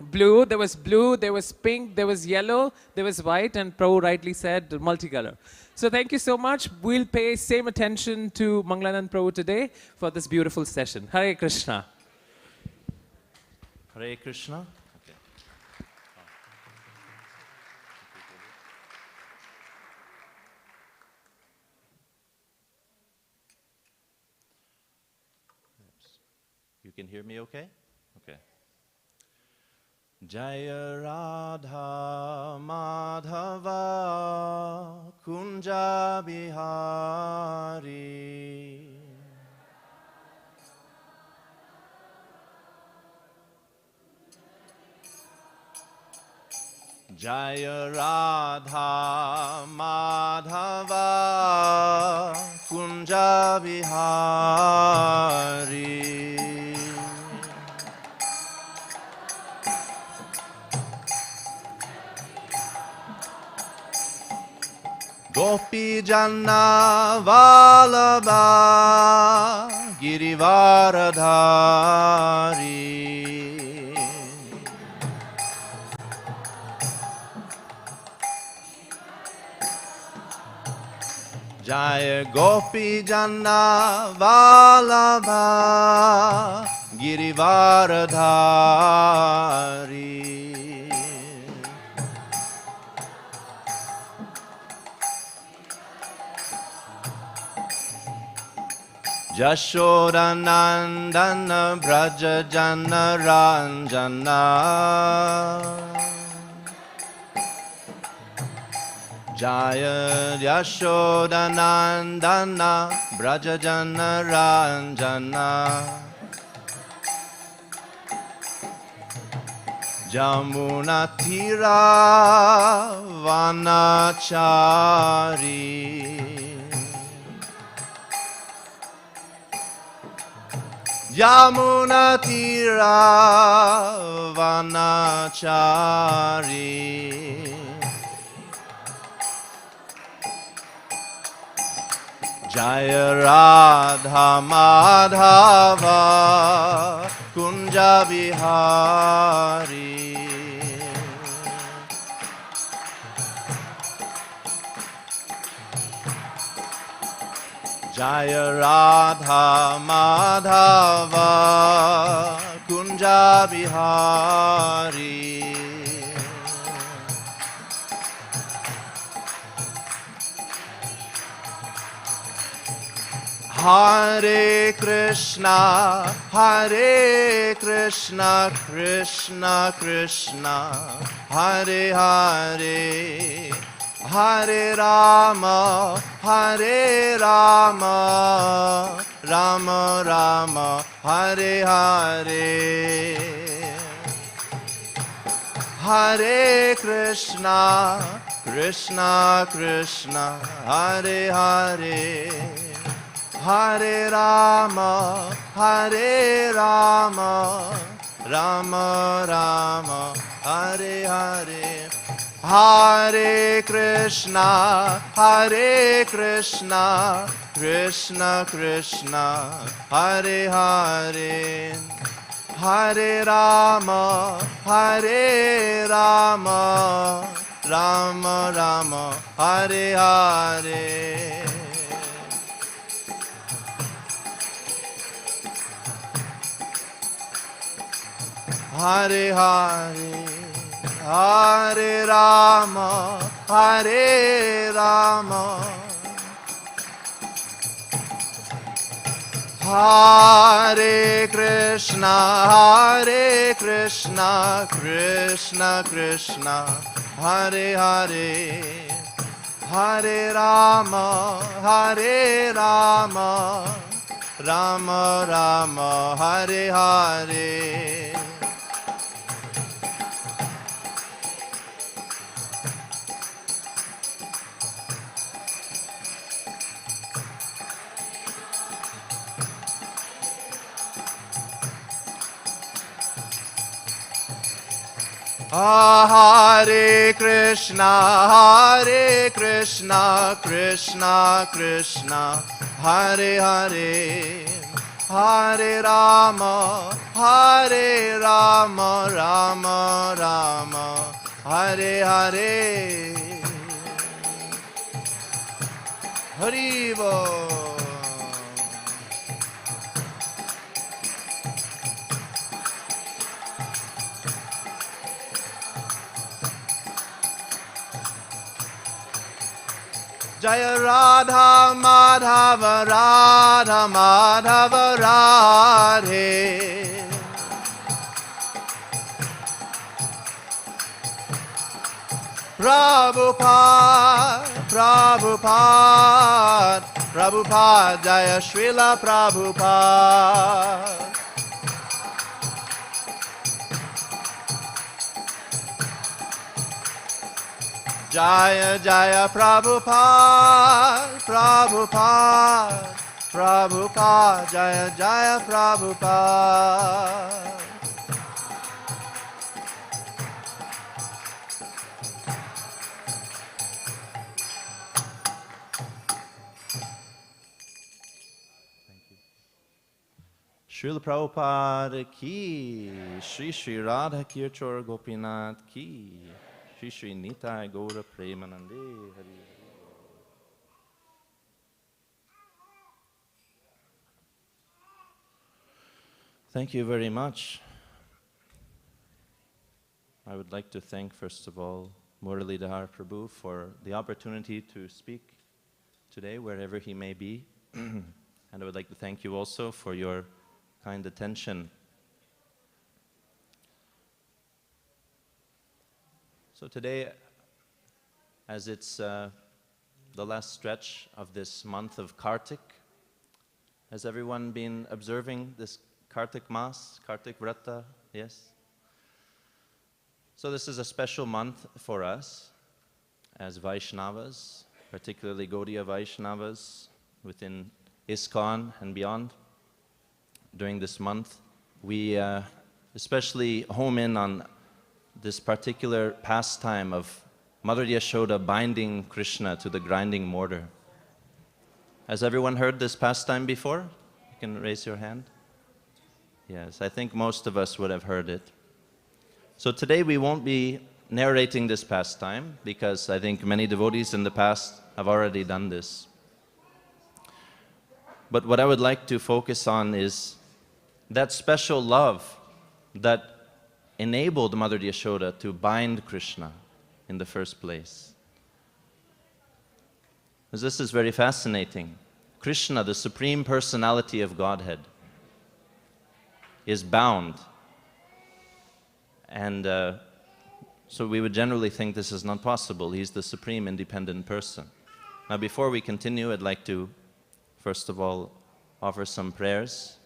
Blue, there was pink, there was yellow, there was white, and Prabhu rightly said multicolor. So thank you so much. We'll pay same attention to Manglanand Prabhu today for this beautiful session. Hare Krishna. Hare Krishna. Okay. You can hear me okay? Okay. Jaya Radha Madhava Kunja Bihari Jaya Radha Madhava Kunja Bihari Gopi Janna Vallabha Girivaradhari Jaya Gopi Janna Vallabha Girivaradhari Jashodanandana Braja Jana Ranjana Jaya Jashodanandana Braja Jana Ranjana Jamuna Tira Vanachari Yamuna Tira Vanachari Jaya Radha Madhava Kunja Bihari Jaya Radha Madhava Kunja Bihari Hare Krishna Krishna Krishna Hare Hare Hare Rama Rama Rama Hare Hare Hare Krishna Krishna Hare Hare Hare Rama Rama Rama Hare Hare Hare Krishna Krishna Krishna Hare Hare Hare Rama Rama Rama Hare Hare Hare Hare Hare Rama Hare Krishna Krishna Krishna Hare Hare Hare Rama Rama Rama Hare Hare Hare Krishna Krishna Krishna Hare Hare Hare Rama, Hare Rama, Rama Rama, Hare Hare. Hari Bol. Jaya Radha Madhava Radha Madhava Radhe. Prabhupada, Prabhupada, Prabhupada, Jaya Srila Prabhupada. Jaya Jaya Prabhupada, Prabhupada, Prabhupada, Jaya Jaya Prabhupada. Srila Prabhupada ki, Shri Shri Radha Kirchor Gopinath ki, Shri Shri Nitai Gaura Premanande Hari. Thank you very much. I would like to thank, first of all, Muralidhar Prabhu for the opportunity to speak today, wherever he may be. And I would like to thank you also for your kind attention. So today, as it's the last stretch of this month of Kartik, has everyone been observing this Kartik Mas, Kartik Vrata? Yes? So this is a special month for us as Vaishnavas, particularly Gaudiya Vaishnavas within ISKCON and beyond. During this month, we especially home in on this particular pastime of Mother Yashoda binding Krishna to the grinding mortar. Has everyone heard this pastime before? You can raise your hand. Yes, I think most of us would have heard it. So today we won't be narrating this pastime because I think many devotees in the past have already done this. But what I would like to focus on is that special love that enabled Mother Yashoda to bind Krishna in the first place. Because this is very fascinating. Krishna, the Supreme Personality of Godhead, is bound. And so we would generally think this is not possible. He's the Supreme Independent Person. Now before we continue, I'd like to first of all offer some prayers.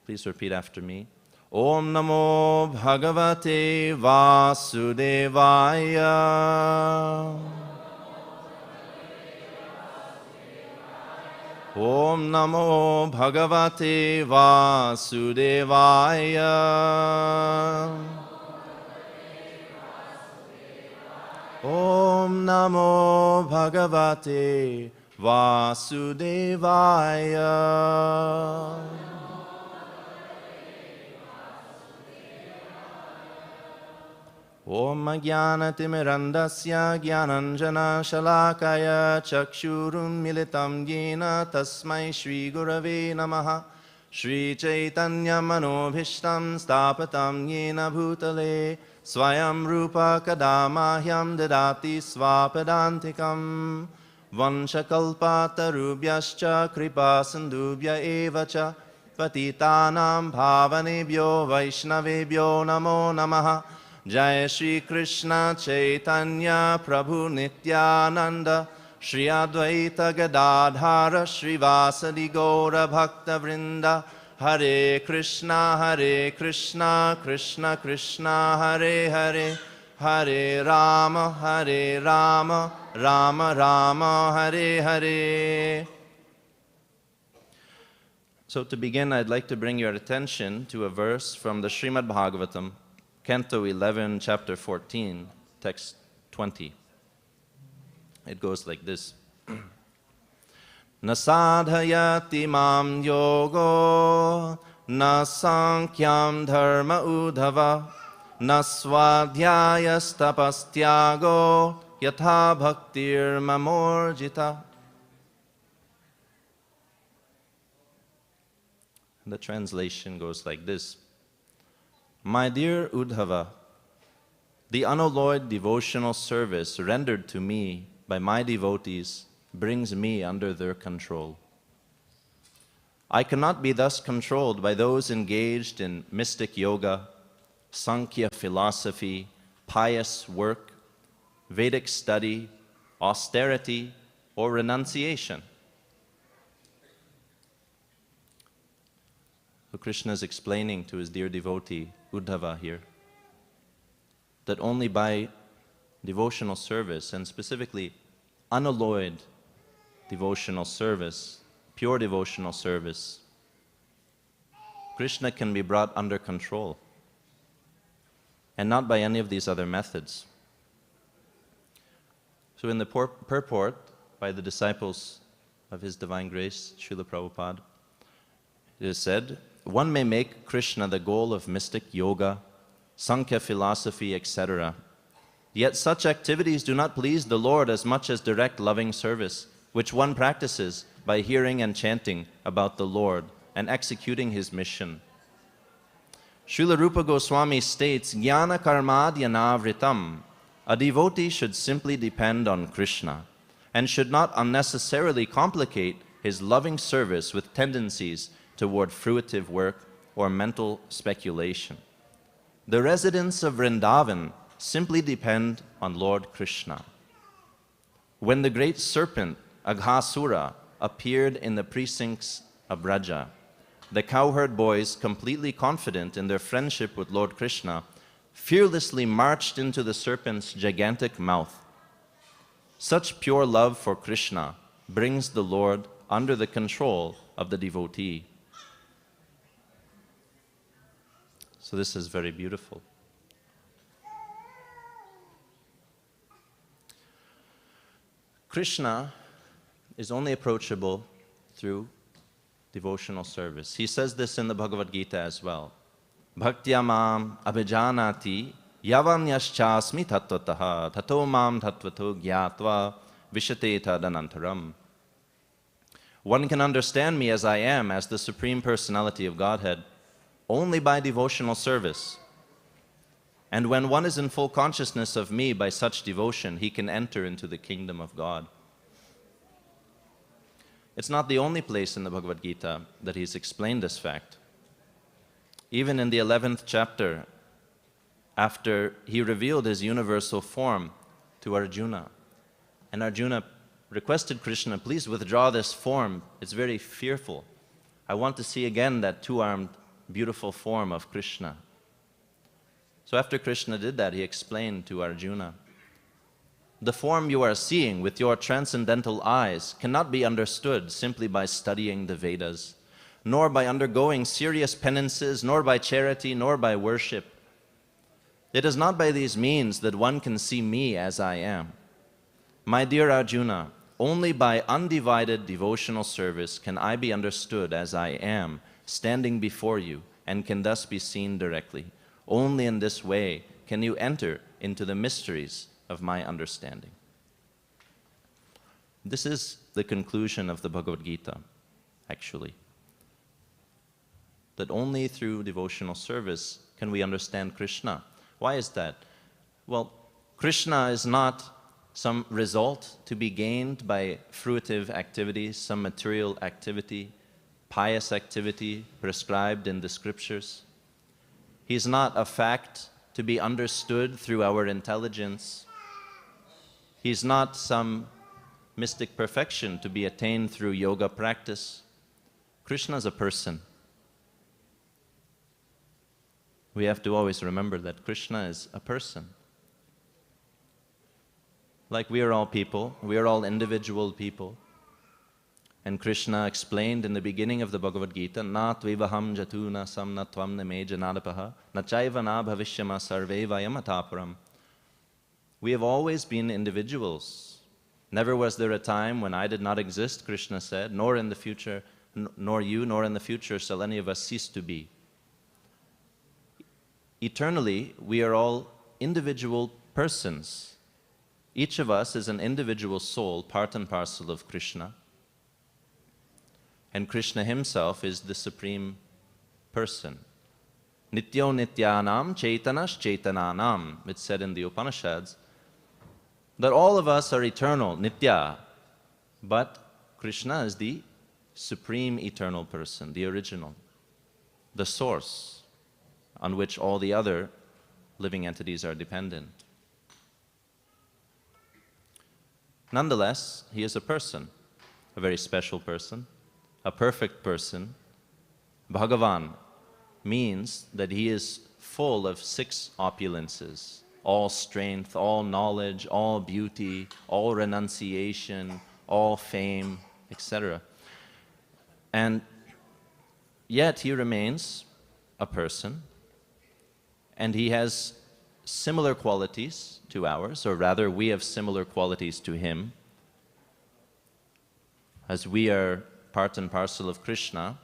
Please repeat after me. Om Namo Bhagavate Vasudevaya. Om Namo Bhagavate Vasudevaya. Om Namo Bhagavate Vasudevaya. Om Jnanatimirandasya Jnananjana Shalakaya Chakshurum Militam Yena Tasmai Shri Gurave Namaha Shri Chaitanya Manobhishtam Stapatam Yena Bhutale Swayam Rupa Kadamahyam Dadati Swapadantikam Vanshakalpatarubhyascha Kripa Sindhubhya Evacha Patitanam Bhavanebhyo Vaishnavebhyo Namo Namaha Jai Shri Krishna Chaitanya Prabhu Nityananda Shri Advaita Gadadhara Shri Vasadi Gaura Bhakta Vrinda Hare Krishna Krishna Krishna Hare Hare Hare Rama Rama Rama Hare Hare. So to begin, I'd like to bring your attention to a verse from the Srimad Bhagavatam, Canto 11, Chapter 14, Text 20. It goes like this. Na sadhayati mam yogo, na sankyam dharma udhava, na swadhyayastapastyago, yatha bhaktir mamorjita. The translation goes like this. My dear Udhava, the unalloyed devotional service rendered to me by my devotees brings me under their control. I cannot be thus controlled by those engaged in mystic yoga, Sankhya philosophy, pious work, Vedic study, austerity, or renunciation. So Krishna is explaining to his dear devotee, Uddhava here, that only by devotional service, and specifically unalloyed devotional service, pure devotional service, Krishna can be brought under control, and not by any of these other methods. So in the purport by the disciples of His Divine Grace, Srila Prabhupada, it is said, one may make Krishna the goal of mystic yoga, Sankhya philosophy, etc. Yet such activities do not please the Lord as much as direct loving service, which one practices by hearing and chanting about the Lord and executing His mission. Srila Rupa Goswami states, Jnana karmadhyanavritam. A devotee should simply depend on Krishna and should not unnecessarily complicate his loving service with tendencies toward fruitive work or mental speculation. The residents of Vrindavan simply depend on Lord Krishna. When the great serpent Aghasura appeared in the precincts of Braja, the cowherd boys, completely confident in their friendship with Lord Krishna, fearlessly marched into the serpent's gigantic mouth. Such pure love for Krishna brings the Lord under the control of the devotee. So this is very beautiful. Krishna is only approachable through devotional service. He says this in the Bhagavad Gita as well. Bhaktya mam abhijanati yavanyaschasmi tattvataha tato mam tattvato gyatva vishate tadanantaram. One can understand me as I am, as the Supreme Personality of Godhead, only by devotional service. And when one is in full consciousness of me by such devotion, he can enter into the kingdom of God. It's not the only place in the Bhagavad Gita that he's explained this fact. Even in the 11th chapter, after he revealed his universal form to Arjuna, and Arjuna requested Krishna, please withdraw this form, it's very fearful. I want to see again that two-armed, beautiful form of Krishna. So after Krishna did that, he explained to Arjuna, the form you are seeing with your transcendental eyes cannot be understood simply by studying the Vedas, nor by undergoing serious penances, nor by charity, nor by worship. It is not by these means that one can see me as I am. My dear Arjuna, only by undivided devotional service can I be understood as I am, standing before you, and can thus be seen directly. Only in this way can you enter into the mysteries of my understanding. This is the conclusion of the Bhagavad Gita, actually. That only through devotional service can we understand Krishna. Why is that? Well, Krishna is not some result to be gained by fruitive activities, some material activity, pious activity prescribed in the scriptures. He is not a fact to be understood through our intelligence. He is not some mystic perfection to be attained through yoga practice. Krishna is a person. We have to always remember that Krishna is a person. Like we are all people, we are all individual people. And Krishna explained in the beginning of the Bhagavad Gita, Na tvivaham jatuna samna tvam me janadapaha, na chaiva na bhavishyama sarve vayam ataparam. We have always been individuals. Never was there a time when I did not exist, Krishna said, nor in the future, nor you, nor in the future shall any of us cease to be. Eternally, we are all individual persons. Each of us is an individual soul, part and parcel of Krishna. And Krishna himself is the supreme person. Nityo nityanam chaitanas chaitananam, it's said in the Upanishads, that all of us are eternal, nitya, but Krishna is the supreme eternal person, the original, the source on which all the other living entities are dependent. Nonetheless, he is a person, a very special person, a perfect person. Bhagavan means that he is full of 6 opulences, all strength, all knowledge, all beauty, all renunciation, all fame, etc. And yet he remains a person, and he has similar qualities to ours, or rather we have similar qualities to him. As we are part and parcel of Krishna,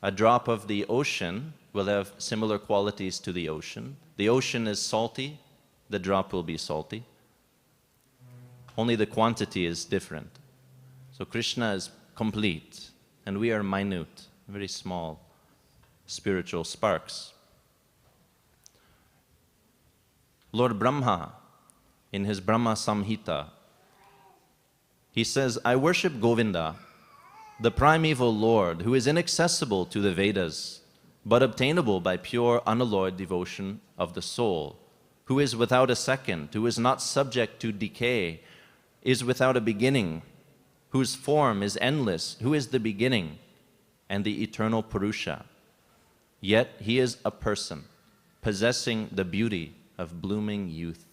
a drop of the ocean will have similar qualities to the ocean. The ocean is salty, the drop will be salty. Only the quantity is different. So Krishna is complete, and we are minute, very small spiritual sparks. Lord Brahma, in his Brahma Samhita, he says, I worship Govinda, the primeval Lord, who is inaccessible to the Vedas, but obtainable by pure, unalloyed devotion of the soul, who is without a second, who is not subject to decay, is without a beginning, whose form is endless, who is the beginning and the eternal Purusha. Yet he is a person, possessing the beauty of blooming youth.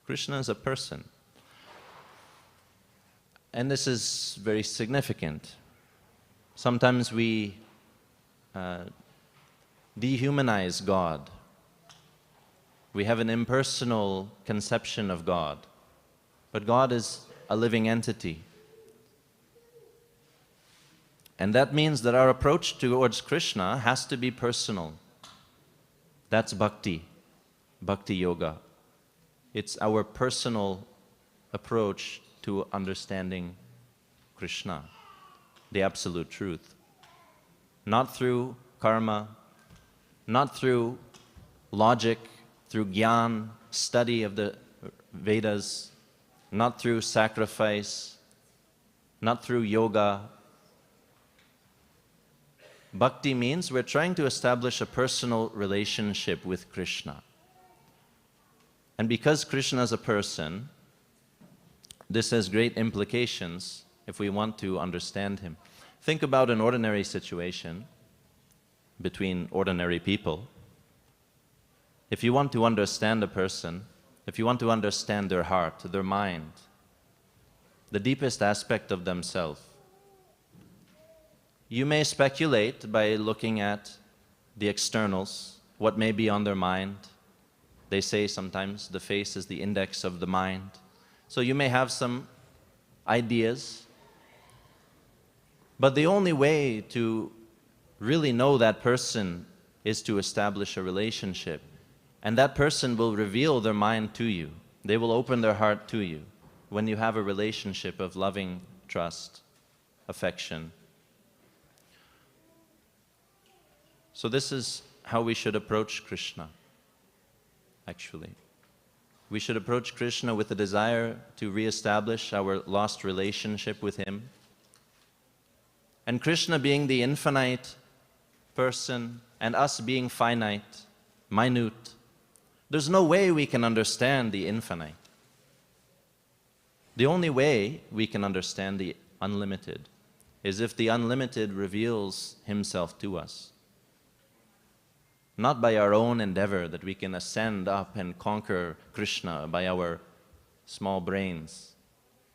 Krishna is a person. And this is very significant. Sometimes we dehumanize God. We have an impersonal conception of God. But God is a living entity. And that means that our approach towards Krishna has to be personal. That's bhakti, bhakti yoga. It's our personal approach to understanding Krishna, the absolute truth. Not through karma, not through logic, through gyan, study of the Vedas, not through sacrifice, not through yoga. Bhakti means we're trying to establish a personal relationship with Krishna. And because Krishna is a person, this has great implications if we want to understand him. Think about an ordinary situation between ordinary people. If you want to understand a person, if you want to understand their heart, their mind, the deepest aspect of themselves, you may speculate by looking at the externals, what may be on their mind. They say sometimes the face is the index of the mind. So you may have some ideas, but the only way to really know that person is to establish a relationship. And that person will reveal their mind to you. They will open their heart to you when you have a relationship of loving trust, affection. So this is how we should approach Krishna, actually. We should approach Krishna with a desire to reestablish our lost relationship with him. And Krishna being the infinite person and us being finite, minute, there's no way we can understand the infinite. The only way we can understand the unlimited is if the unlimited reveals himself to us. Not by our own endeavor that we can ascend up and conquer Krishna by our small brains.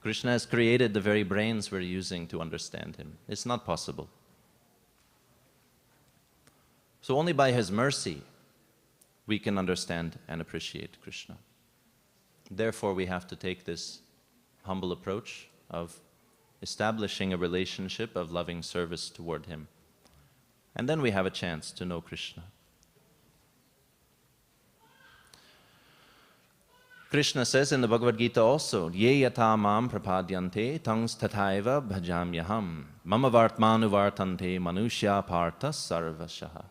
Krishna has created the very brains we're using to understand him. It's not possible. So only by his mercy we can understand and appreciate Krishna. Therefore, we have to take this humble approach of establishing a relationship of loving service toward Him. And then we have a chance to know Krishna. Krishna says in the Bhagavad Gita also, Ye yata mam prapadyante tangs tathaiva bhajamyaham mama vartmanu vartante manushya partha sarvashaha.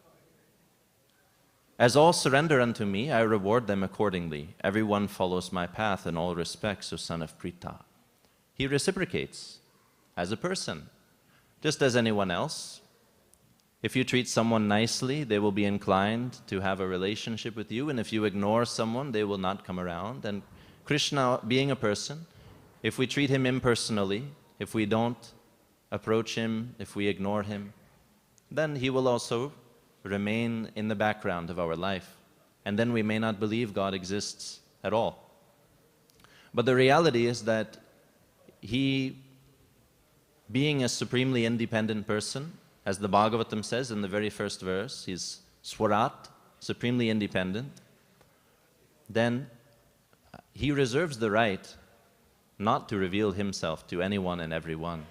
As all surrender unto me, I reward them accordingly. Everyone follows my path in all respects, O son of Pritha. He reciprocates as a person, just as anyone else. If you treat someone nicely, they will be inclined to have a relationship with you, and if you ignore someone, they will not come around. And Krishna, being a person, if we treat him impersonally, if we don't approach him, if we ignore him, then he will also remain in the background of our life. And then we may not believe God exists at all. But the reality is that he, being a supremely independent person, as the Bhagavatam says in the very first verse, he's Swarat, supremely independent, then he reserves the right not to reveal himself to anyone and everyone.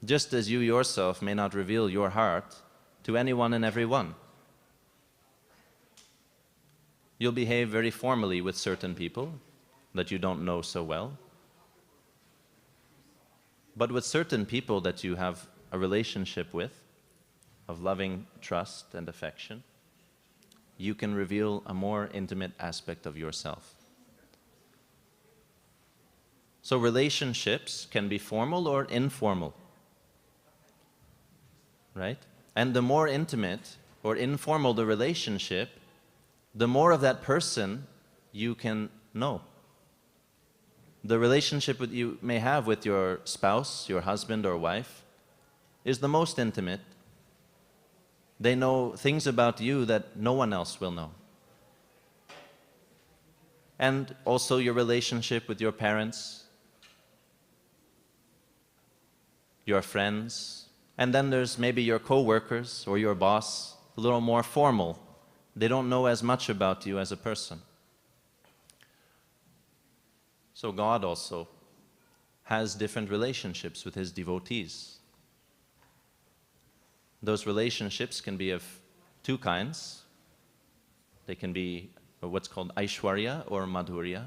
Just as you yourself may not reveal your heart to anyone and everyone. You'll behave very formally with certain people that you don't know so well. But with certain people that you have a relationship with, of loving trust and affection, you can reveal a more intimate aspect of yourself. So relationships can be formal or informal, right? And the more intimate or informal the relationship, the more of that person you can know. The relationship that you may have with your spouse, your husband or wife, is the most intimate. They know things about you that no one else will know. And also your relationship with your parents, your friends, and then there's maybe your co-workers or your boss, a little more formal. They don't know as much about you as a person. So God also has different relationships with his devotees. Those relationships can be of two kinds. They can be what's called Aishwarya or Madhurya.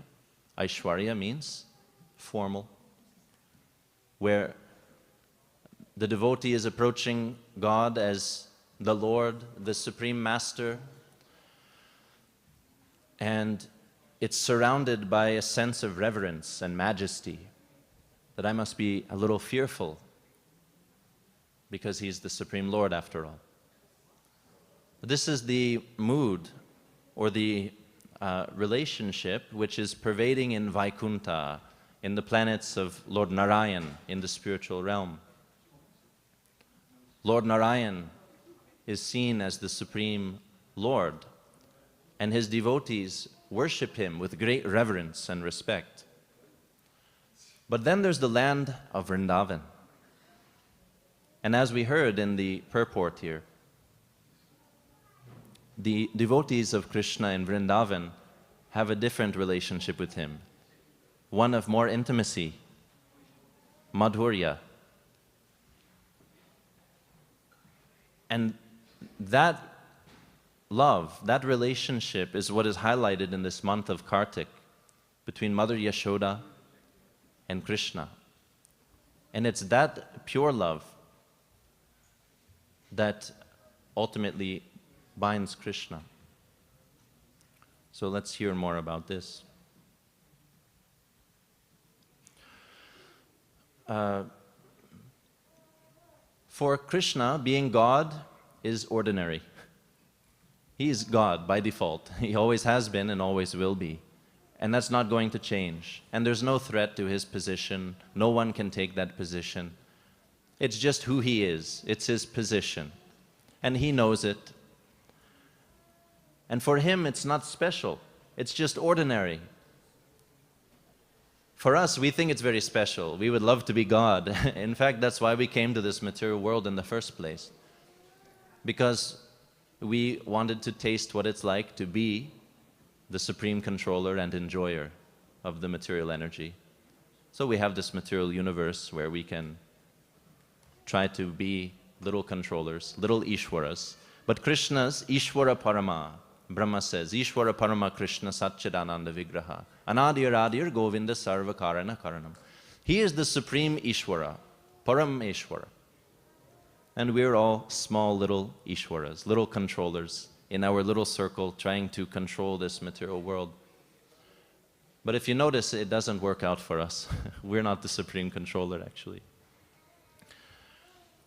Aishwarya means formal, where the devotee is approaching God as the Lord, the Supreme Master, and it's surrounded by a sense of reverence and majesty, that I must be a little fearful because he's the Supreme Lord after all. This is the mood or the relationship which is pervading in Vaikunta, in the planets of Lord Narayan, in the spiritual realm. Lord Narayan is seen as the Supreme Lord, and his devotees worship him with great reverence and respect. But then there's the land of Vrindavan. And as we heard in the purport here, the devotees of Krishna in Vrindavan have a different relationship with him, one of more intimacy, Madhurya. And that love, that relationship is what is highlighted in this month of Kartik between Mother Yashoda and Krishna. And it's that pure love that ultimately binds Krishna. So let's hear more about this. For Krishna, being God is ordinary. He is God by default. He always has been and always will be. And that's not going to change. And there's no threat to his position. No one can take that position. It's just who he is. It's his position. And he knows it. And for him, it's not special. It's just ordinary. For us, we think it's very special. We would love to be God. In fact, that's why we came to this material world in the first place. Because we wanted to taste what it's like to be the supreme controller and enjoyer of the material energy. So we have this material universe where we can try to be little controllers, little Ishwaras. But Krishna's Ishwara Parama, Brahma says, Ishwara Parama Krishna Satchidananda Vigraha, Anadir Adir Govinda Sarva Karana Karanam. He is the supreme Ishwara, Parameshwara. And we're all small little Ishwaras, little controllers in our little circle trying to control this material world. But if you notice, it doesn't work out for us. We're not the supreme controller, actually.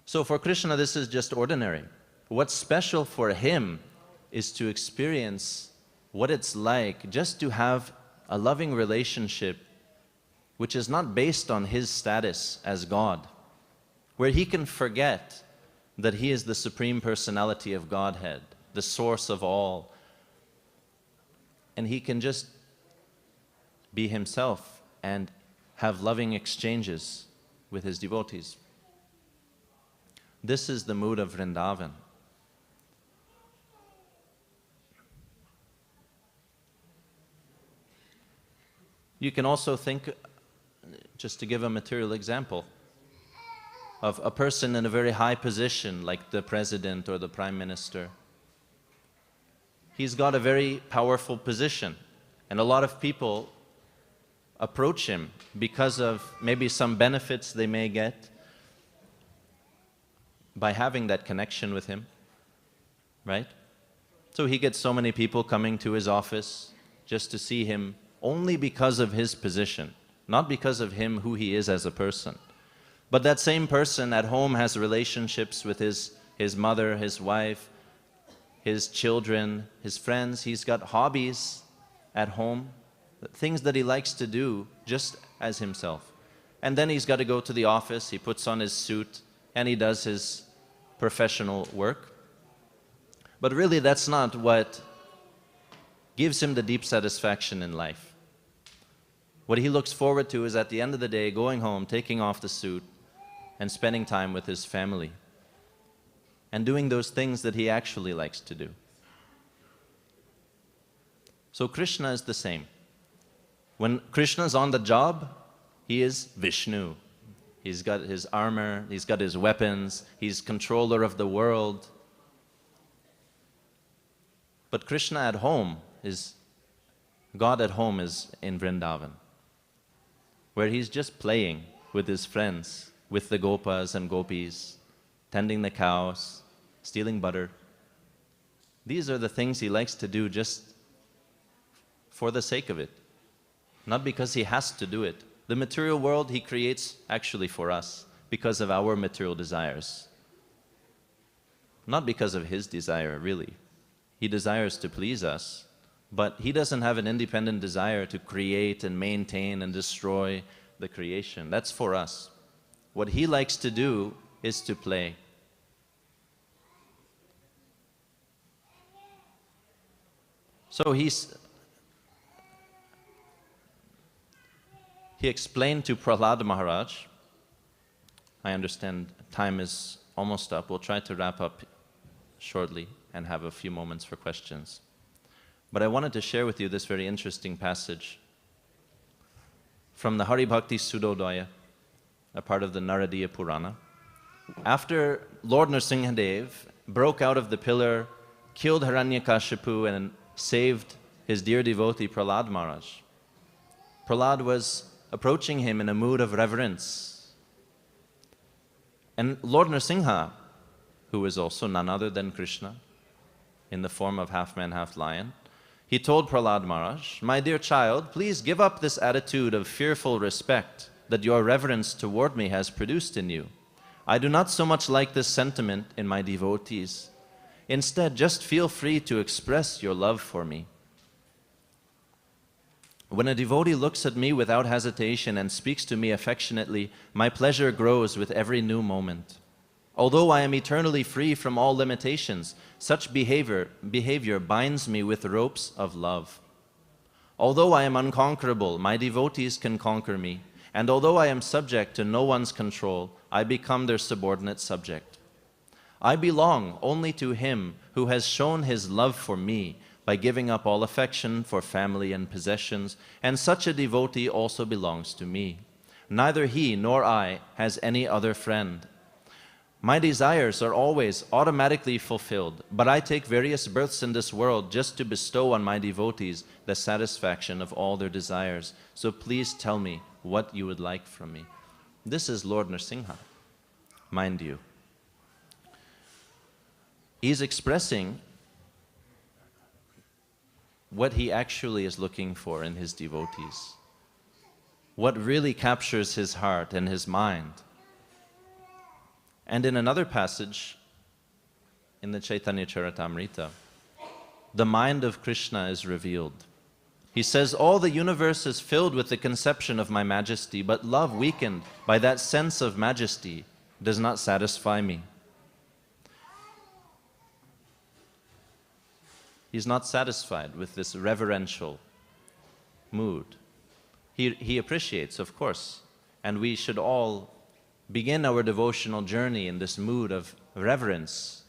So for Krishna, this is just ordinary. What's special for him is to experience what it's like just to have a loving relationship which is not based on his status as God, where he can forget that he is the supreme personality of Godhead, the source of all, and he can just be himself and have loving exchanges with his devotees. This is the mood of Vrindavan. You can also think, just to give a material example, of a person in a very high position, like the president or the prime minister. He's got a very powerful position, and a lot of people approach him because of maybe some benefits they may get by having that connection with him, right? So he gets so many people coming to his office just to see him only because of his position, not because of him, who he is as a person. But that same person at home has relationships with his mother, his wife, his children, his friends. He's got hobbies at home, things that he likes to do just as himself. And then he's got to go to the office, he puts on his suit, and he does his professional work. But really, that's not what gives him the deep satisfaction in life. What he looks forward to is, at the end of the day, going home, taking off the suit, and spending time with his family, and doing those things that he actually likes to do. So Krishna is the same. When Krishna's on the job, he is Vishnu. He's got his armor, he's got his weapons, he's controller of the world. But Krishna at home God at home is in Vrindavan, where he's just playing with his friends, with the gopas and gopis, tending the cows, stealing butter. These are the things he likes to do just for the sake of it, not because he has to do it. The material world he creates actually for us because of our material desires, not because of his desire, really. He desires to please us, but he doesn't have an independent desire to create and maintain and destroy the creation. That's for us. What he likes to do is to play. So he explained to Prahlad Maharaj, I understand time is almost up, we'll try to wrap up shortly and have a few moments for questions. But I wanted to share with you this very interesting passage from the Hari Bhakti Sudodaya, a part of the Naradiya Purana. After Lord Nrsimhadev broke out of the pillar, killed Hiranyakashipu, and saved his dear devotee Prahlad Maharaj, Prahlad was approaching him in a mood of reverence. And Lord Nrsimha, who is also none other than Krishna, in the form of half man, half lion, he told Prahlad Maharaj, "My dear child, please give up this attitude of fearful respect that your reverence toward me has produced in you. I do not so much like this sentiment in my devotees. Instead, just feel free to express your love for me. When a devotee looks at me without hesitation and speaks to me affectionately, my pleasure grows with every new moment. Although I am eternally free from all limitations, such behavior binds me with ropes of love. Although I am unconquerable, my devotees can conquer me, and although I am subject to no one's control, I become their subordinate subject. I belong only to him who has shown his love for me by giving up all affection for family and possessions, and such a devotee also belongs to me. Neither he nor I has any other friend. My desires are always automatically fulfilled, but I take various births in this world just to bestow on my devotees the satisfaction of all their desires. So please tell me what you would like from me. This is Lord Nrsimha, mind you. He's expressing what he actually is looking for in his devotees, what really captures his heart and his mind. And in another passage in the Chaitanya Charitamrita, the mind of Krishna is revealed. He says, all the universe is filled with the conception of my majesty, but love weakened by that sense of majesty does not satisfy me. He's not satisfied with this reverential mood. He appreciates, of course, and we should all begin our devotional journey in this mood of reverence.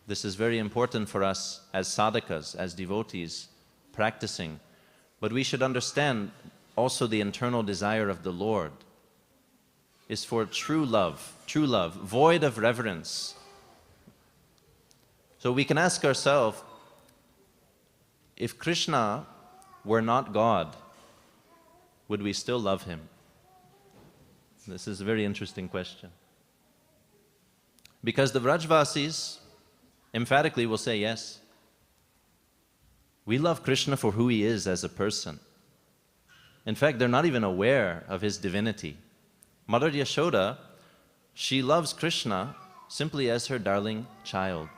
This is very important for us as sadhakas, as devotees, practicing. But we should understand also the internal desire of the Lord is for true love, void of reverence. So we can ask ourselves, if Krishna were not God, would we still love him? This is a very interesting question. Because the Vrajvasis emphatically will say yes. We love Krishna for who he is as a person. In fact, they're not even aware of his divinity. Mother Yashoda, she loves Krishna simply as her darling child.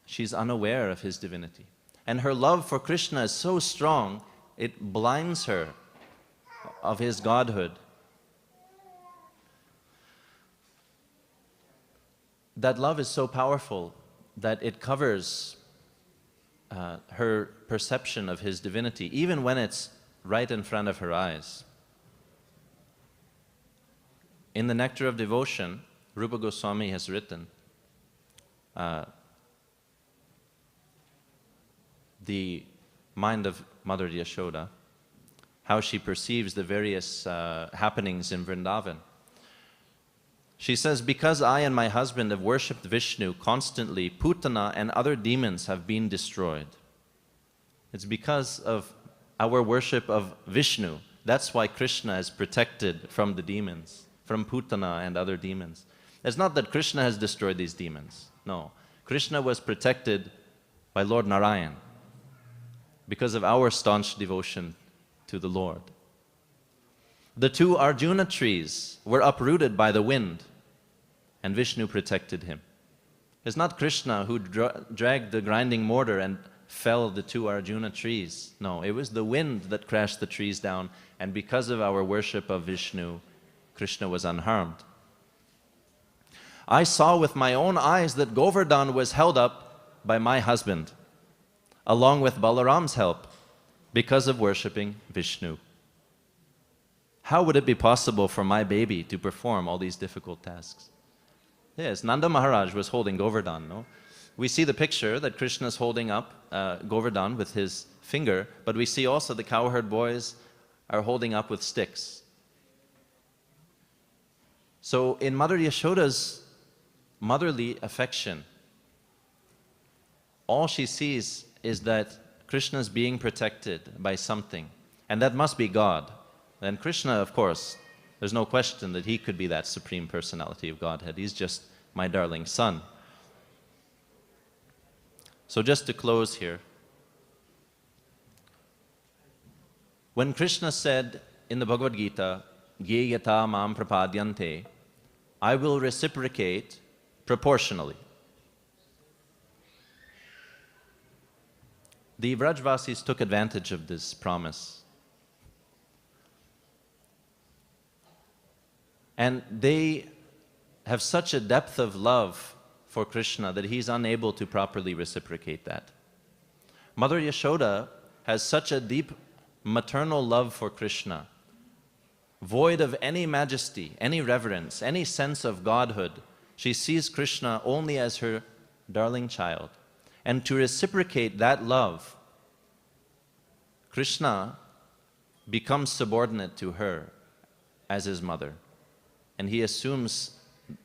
She's unaware of his divinity. And her love for Krishna is so strong, it blinds her of his godhood. That love is so powerful that it covers her perception of his divinity, even when it's right in front of her eyes. In the Nectar of Devotion, Rupa Goswami has written the mind of Mother Yashoda, how she perceives the various happenings in Vrindavan. She says, because I and my husband have worshipped Vishnu constantly, Putana and other demons have been destroyed. It's because of our worship of Vishnu. That's why Krishna is protected from the demons, from Putana and other demons. It's not that Krishna has destroyed these demons. No. Krishna was protected by Lord Narayan because of our staunch devotion to the Lord. The two Arjuna trees were uprooted by the wind, and Vishnu protected him. It's not Krishna who dragged the grinding mortar and fell the two Arjuna trees. No, it was the wind that crashed the trees down, and because of our worship of Vishnu, Krishna was unharmed. I saw with my own eyes that Govardhan was held up by my husband, along with Balaram's help, because of worshipping Vishnu. How would it be possible for my baby to perform all these difficult tasks? Yes, Nanda Maharaj was holding Govardhan, no? We see the picture that Krishna is holding up Govardhan with his finger, but we see also the cowherd boys are holding up with sticks. So in Mother Yashoda's motherly affection, all she sees is that Krishna is being protected by something, and that must be God. And Krishna, of course, there's no question that he could be that supreme personality of Godhead. He's just my darling son. So just to close here, when Krishna said in the Bhagavad Gita, Ye yata mam prapadyante, I will reciprocate proportionally. The Vrajvasis took advantage of this promise. And they have such a depth of love for Krishna that he's unable to properly reciprocate that. Mother Yashoda has such a deep maternal love for Krishna, void of any majesty, any reverence, any sense of godhood. She sees Krishna only as her darling child. And to reciprocate that love, Krishna becomes subordinate to her as his mother. And he assumes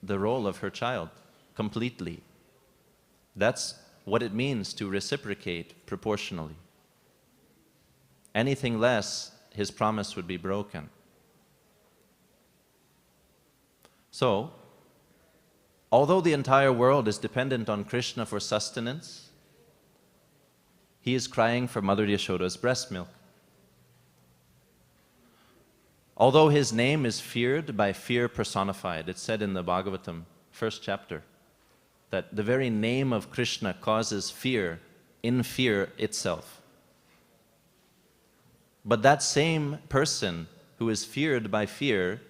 the role of her child completely. That's what it means to reciprocate proportionally. Anything less, his promise would be broken. So, although the entire world is dependent on Krishna for sustenance, he is crying for Mother Yashoda's breast milk. Although his name is feared by fear personified, it's said in the Bhagavatam, first chapter, that the very name of Krishna causes fear in fear itself. But that same person who is feared by fear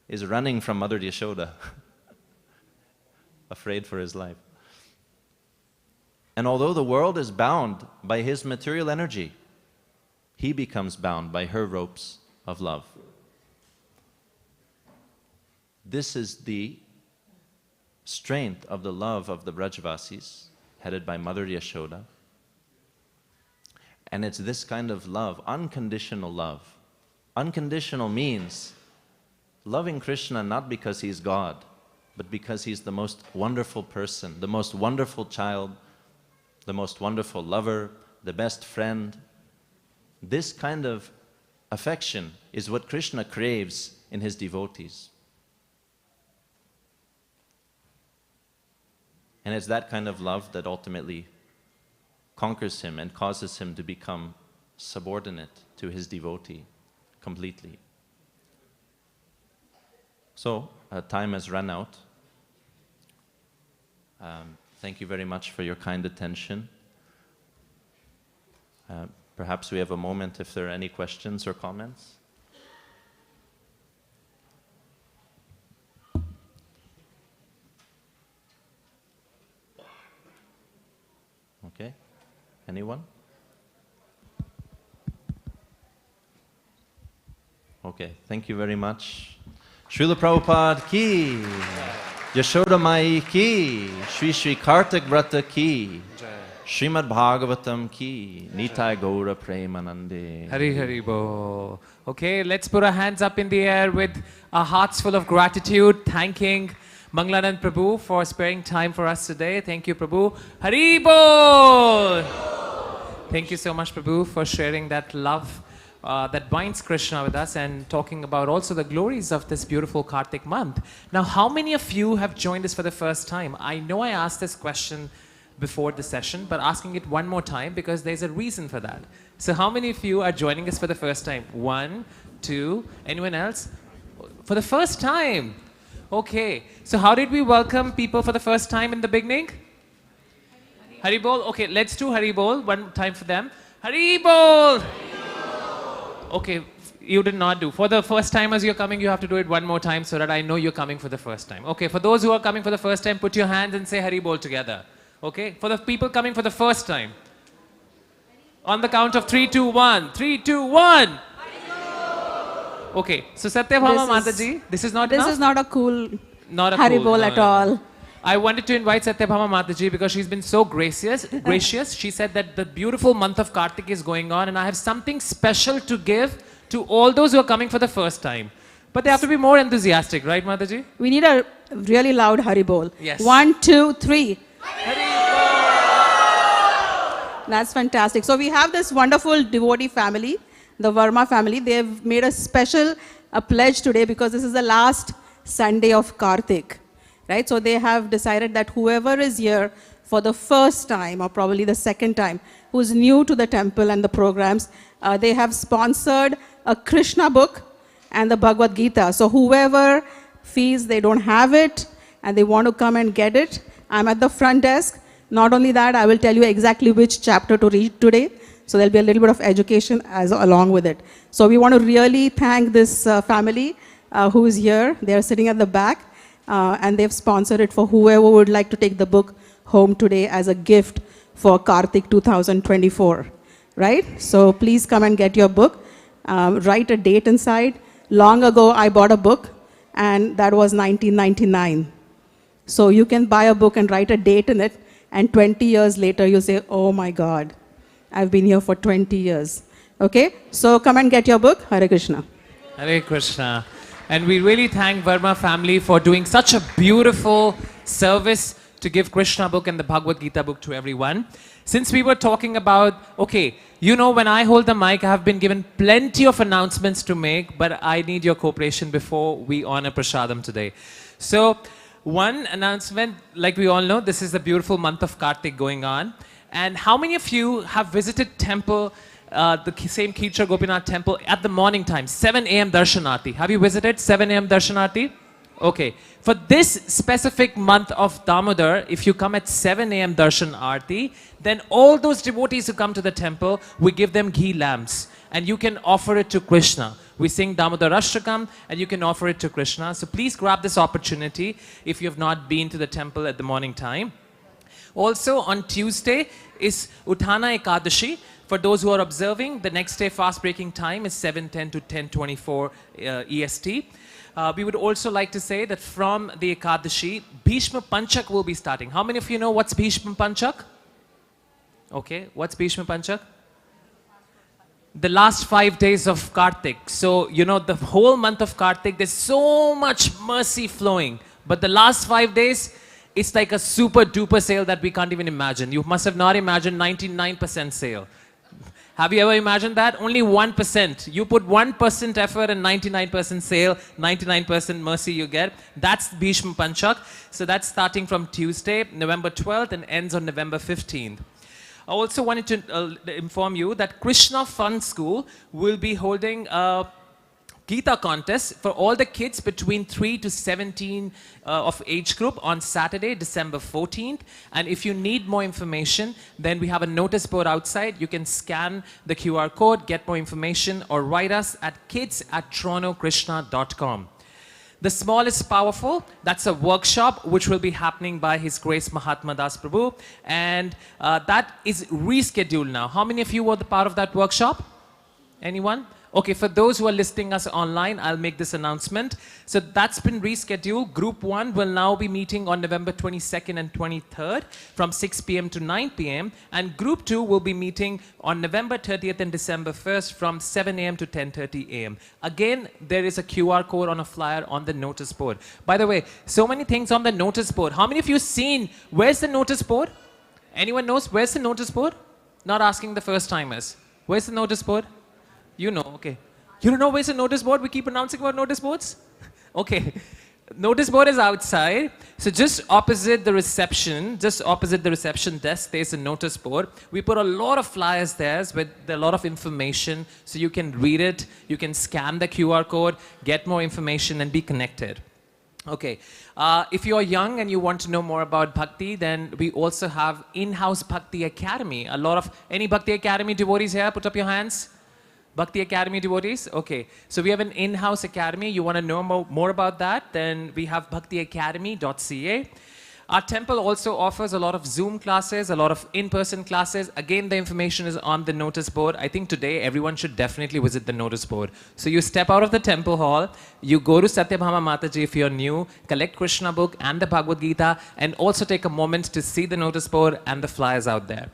is running from Mother Yashoda, afraid for his life. And although the world is bound by his material energy, he becomes bound by her ropes of love. This is the strength of the love of the Brajvasis, headed by Mother Yashoda. And it's this kind of love, unconditional love. Unconditional means loving Krishna not because he's God, but because he's the most wonderful person, the most wonderful child, the most wonderful lover, the best friend. This kind of affection is what Krishna craves in his devotees. And it's that kind of love that ultimately conquers him and causes him to become subordinate to his devotee completely. So, time has run out. Thank you very much for your kind attention. Perhaps we have a moment if there are any questions or comments. Okay, anyone? Okay, thank you very much. Srila Prabhupada ki, Yashoda Mai ki, Shri Shri Kartik Vrata ki, Srimad Bhagavatam ki, Nitai Gaura Premanande. Hari Hari Bo. Okay, let's put our hands up in the air with our hearts full of gratitude, thanking Manglanand Prabhu for sparing time for us today. Thank you, Prabhu. Hari Bol! Thank you so much, Prabhu, for sharing that love that binds Krishna with us and talking about also the glories of this beautiful Kartik month. Now, how many of you have joined us for the first time? I know I asked this question before the session, but asking it one more time because there's a reason for that. So how many of you are joining us for the first time? 1, 2, anyone else? For the first time. Okay, so how did we welcome people for the first time in the beginning? Hari Bol. Okay, let's do Hari Bol one time for them. Hari Bol. Okay, you did not do. For the first time as you're coming, you have to do it one more time so that I know you're coming for the first time. Okay, for those who are coming for the first time, put your hands and say Hari Bol together. Okay, for the people coming for the first time. On the count of 3, 2, 1. 3, 2, 1. Okay, so Satyabhama Mataji, this is not enough? This is not a cool Not a Hari cool, Bol no, at no. all. I wanted to invite Satyabhama Mataji because she's been so gracious. She said that the beautiful month of Kartik is going on and I have something special to give to all those who are coming for the first time. But they have to be more enthusiastic, right, Mataji? We need a really loud Hari Bol. Yes. 1, 2, 3. Hari That's fantastic. So we have this wonderful devotee family, the Verma family. They've made a special pledge today because this is the last Sunday of Kartik. Right? So they have decided that whoever is here for the first time or probably the second time, who's new to the temple and the programs, they have sponsored a Krishna book and the Bhagavad Gita. So whoever feels they don't have it and they want to come and get it, I'm at the front desk. Not only that, I will tell you exactly which chapter to read today. So there'll be a little bit of education along with it. So we want to really thank this family who is here. They're sitting at the back. And they've sponsored it for whoever would like to take the book home today as a gift for Kartik 2024, right? So please come and get your book. Write a date inside. Long ago, I bought a book, and that was 1999. So you can buy a book and write a date in it. and 20 years later you say, oh my God, I've been here for 20 years. Okay? So come and get your book. Hare Krishna. Hare Krishna. And we really thank Verma family for doing such a beautiful service to give Krishna book and the Bhagavad Gita book to everyone. Since we were talking about, okay, you know, when I hold the mic, I have been given plenty of announcements to make, but I need your cooperation before we honor Prasadam today. So, one announcement, like we all know, this is the beautiful month of Kartik going on. And how many of you have visited temple, the same Kirchar Gopinath temple at the morning time, 7 a.m. Darshanarti? Have you visited 7 a.m. Darshanarti? Okay. For this specific month of Damodar, if you come at 7 a.m. Darshan Aarti, then all those devotees who come to the temple, we give them ghee lamps. And you can offer it to Krishna. We sing Damodar Ashtakam and you can offer it to Krishna. So please grab this opportunity if you have not been to the temple at the morning time. Also on Tuesday is Uthana Ekadashi. For those who are observing, the next day fast breaking time is 7:10 to 10:24 EST. We would also like to say that from the Ekadashi, Bhishma Panchak will be starting. How many of you know what's Bhishma Panchak? Okay, what's Bhishma Panchak? The last 5 days of Kartik. So, you know, the whole month of Kartik, there's so much mercy flowing. But the last 5 days, it's like a super duper sale that we can't even imagine. You must have not imagined 99% sale. Have you ever imagined that? Only 1%. You put 1% effort and 99% sale, 99% mercy you get. That's Bhishma Panchak. So that's starting from Tuesday, November 12th and ends on November 15th. I also wanted to inform you that Krishna Fun School will be holding a Gita contest for all the kids between 3 to 17 of age group on Saturday, December 14th. And if you need more information, then we have a notice board outside. You can scan the QR code, get more information, or write us at kids@torontokrishna.com. The small is powerful. That's a workshop which will be happening by His Grace Mahatma Das Prabhu. And that is rescheduled now. How many of you were the part of that workshop? Anyone? Okay, for those who are listening us online, I'll make this announcement. So that's been rescheduled. Group 1 will now be meeting on November 22nd and 23rd from 6 p.m. to 9 p.m. And Group 2 will be meeting on November 30th and December 1st from 7 a.m. to 10:30 a.m. Again, there is a QR code on a flyer on the notice board. By the way, so many things on the notice board. How many of you seen, where's the notice board? Anyone knows where's the notice board? Not asking the first timers. Where's the notice board? You know, okay. You don't know where's the notice board? We keep announcing about notice boards? Okay. Notice board is outside. So just opposite the reception desk, there's a notice board. We put a lot of flyers there with a lot of information so you can read it, you can scan the QR code, get more information and be connected. Okay, if you're young and you want to know more about Bhakti, then we also have in-house Bhakti Academy. Any Bhakti Academy devotees here? Put up your hands. Bhakti Academy devotees? Okay. So we have an in-house academy. You want to know more about that? Then we have bhaktiacademy.ca. Our temple also offers a lot of Zoom classes, a lot of in-person classes. Again, the information is on the notice board. I think today everyone should definitely visit the notice board. So you step out of the temple hall, you go to Satyabhama Mataji if you're new, collect Krishna book and the Bhagavad Gita, and also take a moment to see the notice board and the flyers out there.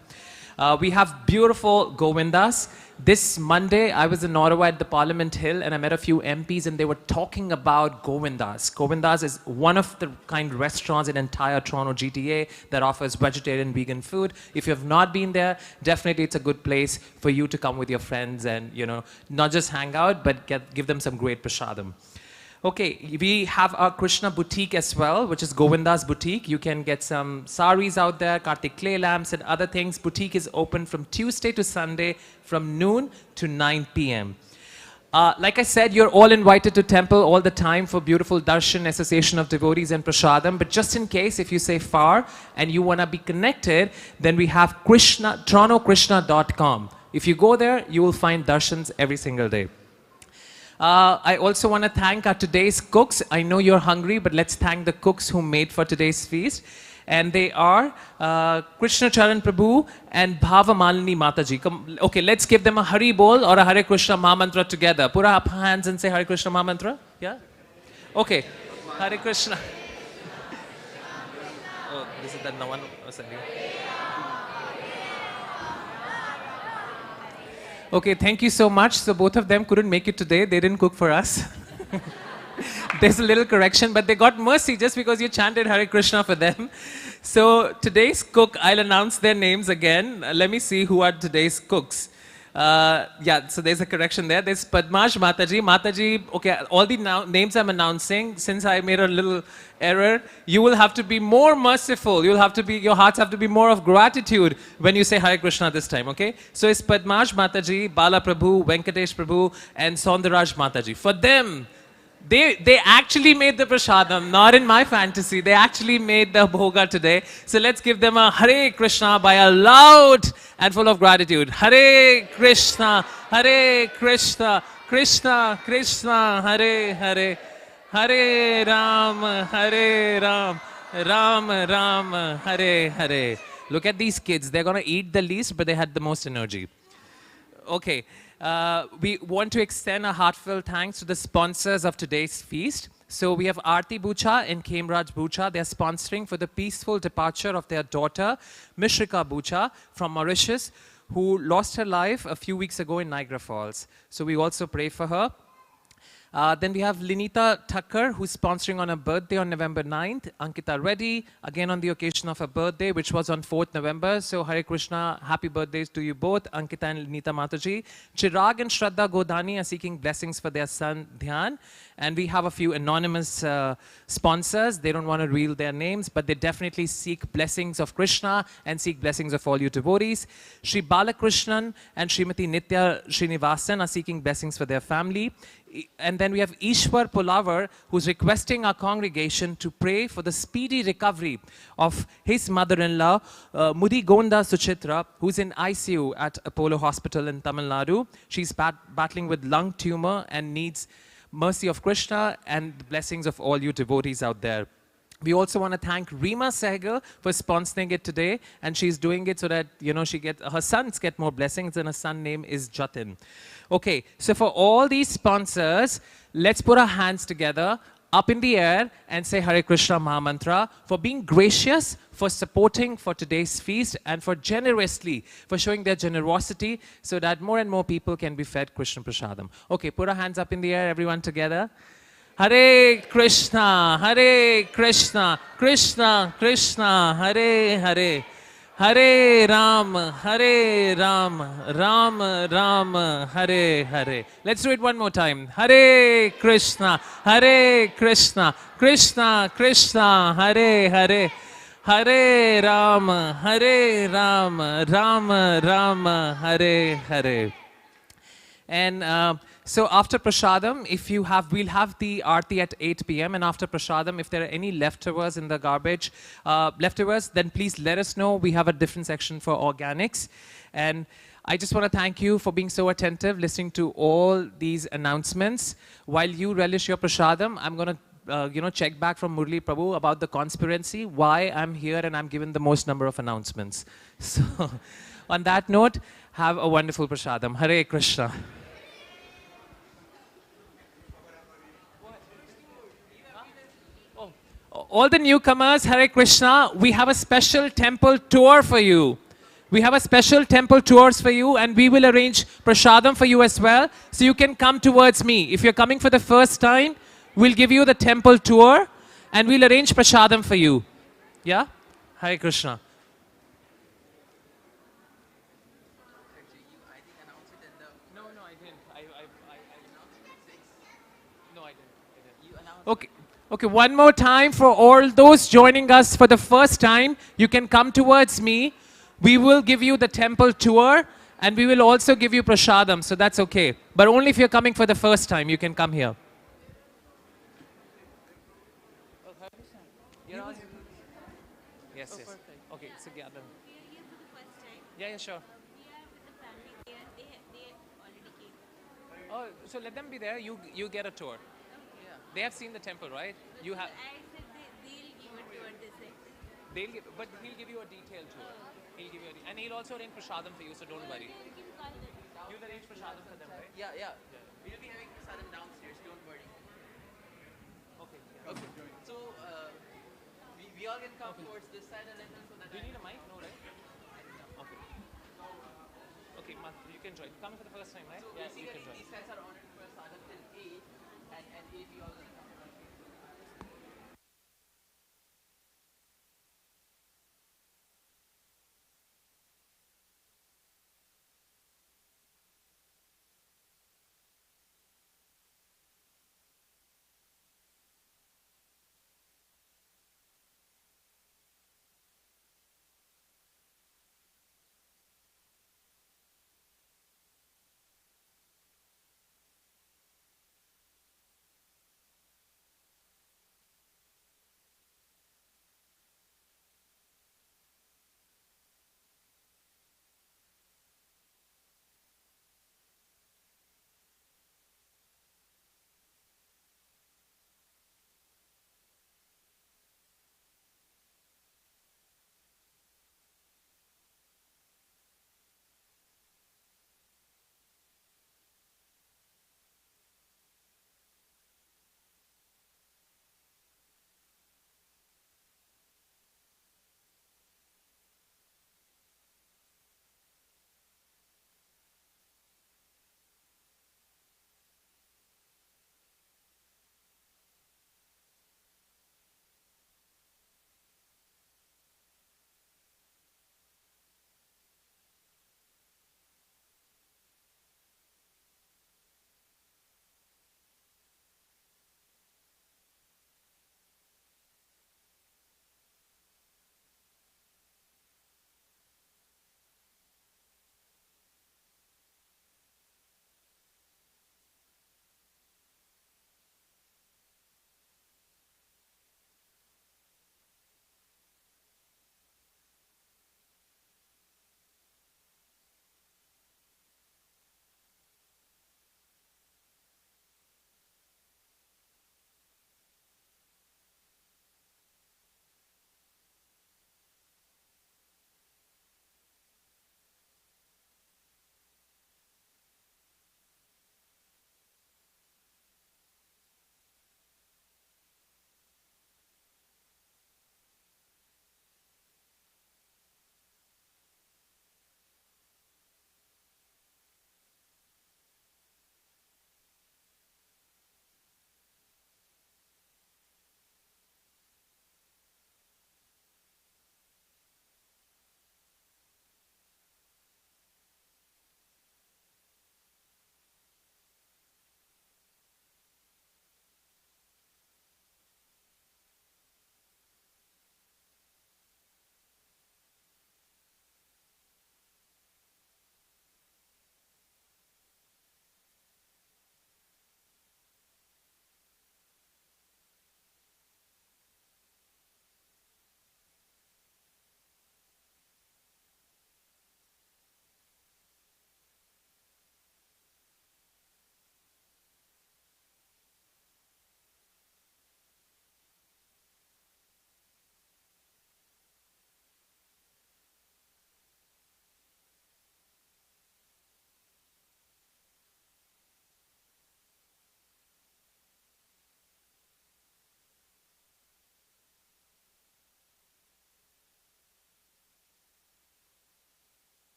We have beautiful Govindas. This Monday, I was in Ottawa at the Parliament Hill and I met a few MPs and they were talking about Govindas. Govindas is one of the kind of restaurants in entire Toronto GTA that offers vegetarian, vegan food. If you have not been there, definitely it's a good place for you to come with your friends and, you know, not just hang out, but give them some great prasadam. Okay, we have our Krishna boutique as well, which is Govinda's boutique. You can get some saris out there, Kartik clay lamps and other things. Boutique is open from Tuesday to Sunday from noon to 9 p.m. Like I said, you're all invited to temple all the time for beautiful darshan, association of devotees and prasadam. But just in case, if you say far and you want to be connected, then we have torontokrishna.com. If you go there, you will find darshans every single day. I also want to thank our today's cooks. I know you're hungry, but let's thank the cooks who made for today's feast. And they are Krishna Charan Prabhu and Bhava Malini Mataji. Okay, let's give them a Hari Bol or a Hare Krishna Mahamantra together. Put up hands and say Hare Krishna Mahamantra. Yeah? Okay. Hare Krishna. Oh, is it that no one was telling you? Okay, thank you so much. So both of them couldn't make it today. They didn't cook for us. There's a little correction, but they got mercy just because you chanted Hare Krishna for them. So today's cook, I'll announce their names again. Let me see who are today's cooks. Yeah, so there's a correction there. There's Padmash Mataji. Mataji, okay, all the names I'm announcing, since I made a little error, you will have to be more merciful. You'll have to be, your hearts have to be more of gratitude when you say Hare Krishna this time, okay? So it's Padmash Mataji, Bala Prabhu, Venkatesh Prabhu, and Saundaraj Mataji. For them, they actually made the prasadam, not in my fantasy. They actually made the bhoga today. So let's give them a Hare Krishna by a loud and full of gratitude. Hare Krishna, Krishna Krishna, Hare Hare, Hare Ram, Ram Ram, Hare Hare. Look at these kids. They're going to eat the least, but they had the most energy. Okay. We want to extend a heartfelt thanks to the sponsors of today's feast. So we have Aarti Bucha and Kemraj Bucha. They are sponsoring for the peaceful departure of their daughter, Mishrika Bucha, from Mauritius, who lost her life a few weeks ago in Niagara Falls. So we also pray for her. Then we have Linita Thakkar, who's sponsoring on her birthday on November 9th. Ankita Reddy, again on the occasion of her birthday, which was on 4th November. So Hare Krishna, happy birthdays to you both, Ankita and Linita Mataji. Chirag and Shraddha Godani are seeking blessings for their son, Dhyan. And we have a few anonymous sponsors. They don't want to reveal their names, but they definitely seek blessings of Krishna and seek blessings of all you devotees. Sri Balakrishnan and Srimati Nitya Srinivasan are seeking blessings for their family. And then we have Ishwar Pulavar, who's requesting our congregation to pray for the speedy recovery of his mother-in-law, Mudi Gonda Suchitra, who's in ICU at Apollo Hospital in Tamil Nadu. She's battling with lung tumor and needs mercy of Krishna and the blessings of all you devotees out there. We also want to thank Reema Sehgal for sponsoring it today, and she's doing it so that, you know, her sons get more blessings, and her son name is Jatin. Okay, so for all these sponsors, let's put our hands together up in the air and say Hare Krishna Mahamantra for being gracious, for supporting for today's feast, and for generously, for showing their generosity so that more and more people can be fed Krishna Prasadam. Okay, put our hands up in the air, everyone together. Hare Krishna, Krishna Krishna, Hare Hare, Hare Ram, Ram Ram, Hare Hare. Let's do it one more time. Hare Krishna, Krishna Krishna, Hare Hare, Hare Ram, Ram Ram, Hare Hare. And so after Prasadam, we'll have the Aarti at 8 p.m. And after Prasadam, if there are any leftovers in the garbage, then please let us know. We have a different section for organics. And I just want to thank you for being so attentive, listening to all these announcements. While you relish your Prasadam, I'm going to check back from Murli Prabhu about the conspiracy, why I'm here and I'm given the most number of announcements. So on that note, have a wonderful Prasadam. Hare Krishna. All the newcomers, Hare Krishna, we have a special temple tour for you. We have a special temple tours for you, and we will arrange prasadam for you as well. So you can come towards me. If you're coming for the first time, we'll give you the temple tour, and we'll arrange prasadam for you. Yeah? Hare Krishna. Okay, one more time for all those joining us for the first time. You can come towards me. We will give you the temple tour, and we will also give you prasadam, so that's okay. But only if you're coming for the first time, you can come here. Yes. Okay, so yeah, then. Yeah, sure. Oh, so let them be there. You get a tour. They have seen the temple, right? You have. I said they'll give a tour, they said. But he'll give you a detailed tour. And he'll also arrange prasadam for you, so don't worry. You'll arrange prasadam for them, right? Yeah. We'll be having prasadam downstairs, don't worry. Okay. Okay. So, we all all can come towards this side a little so that Do you need a mic? No, right? Okay. Okay, you can join. Coming for the first time, right? So Yes, you basically can join. these guys are honored for Sagat till 8 and 8 we all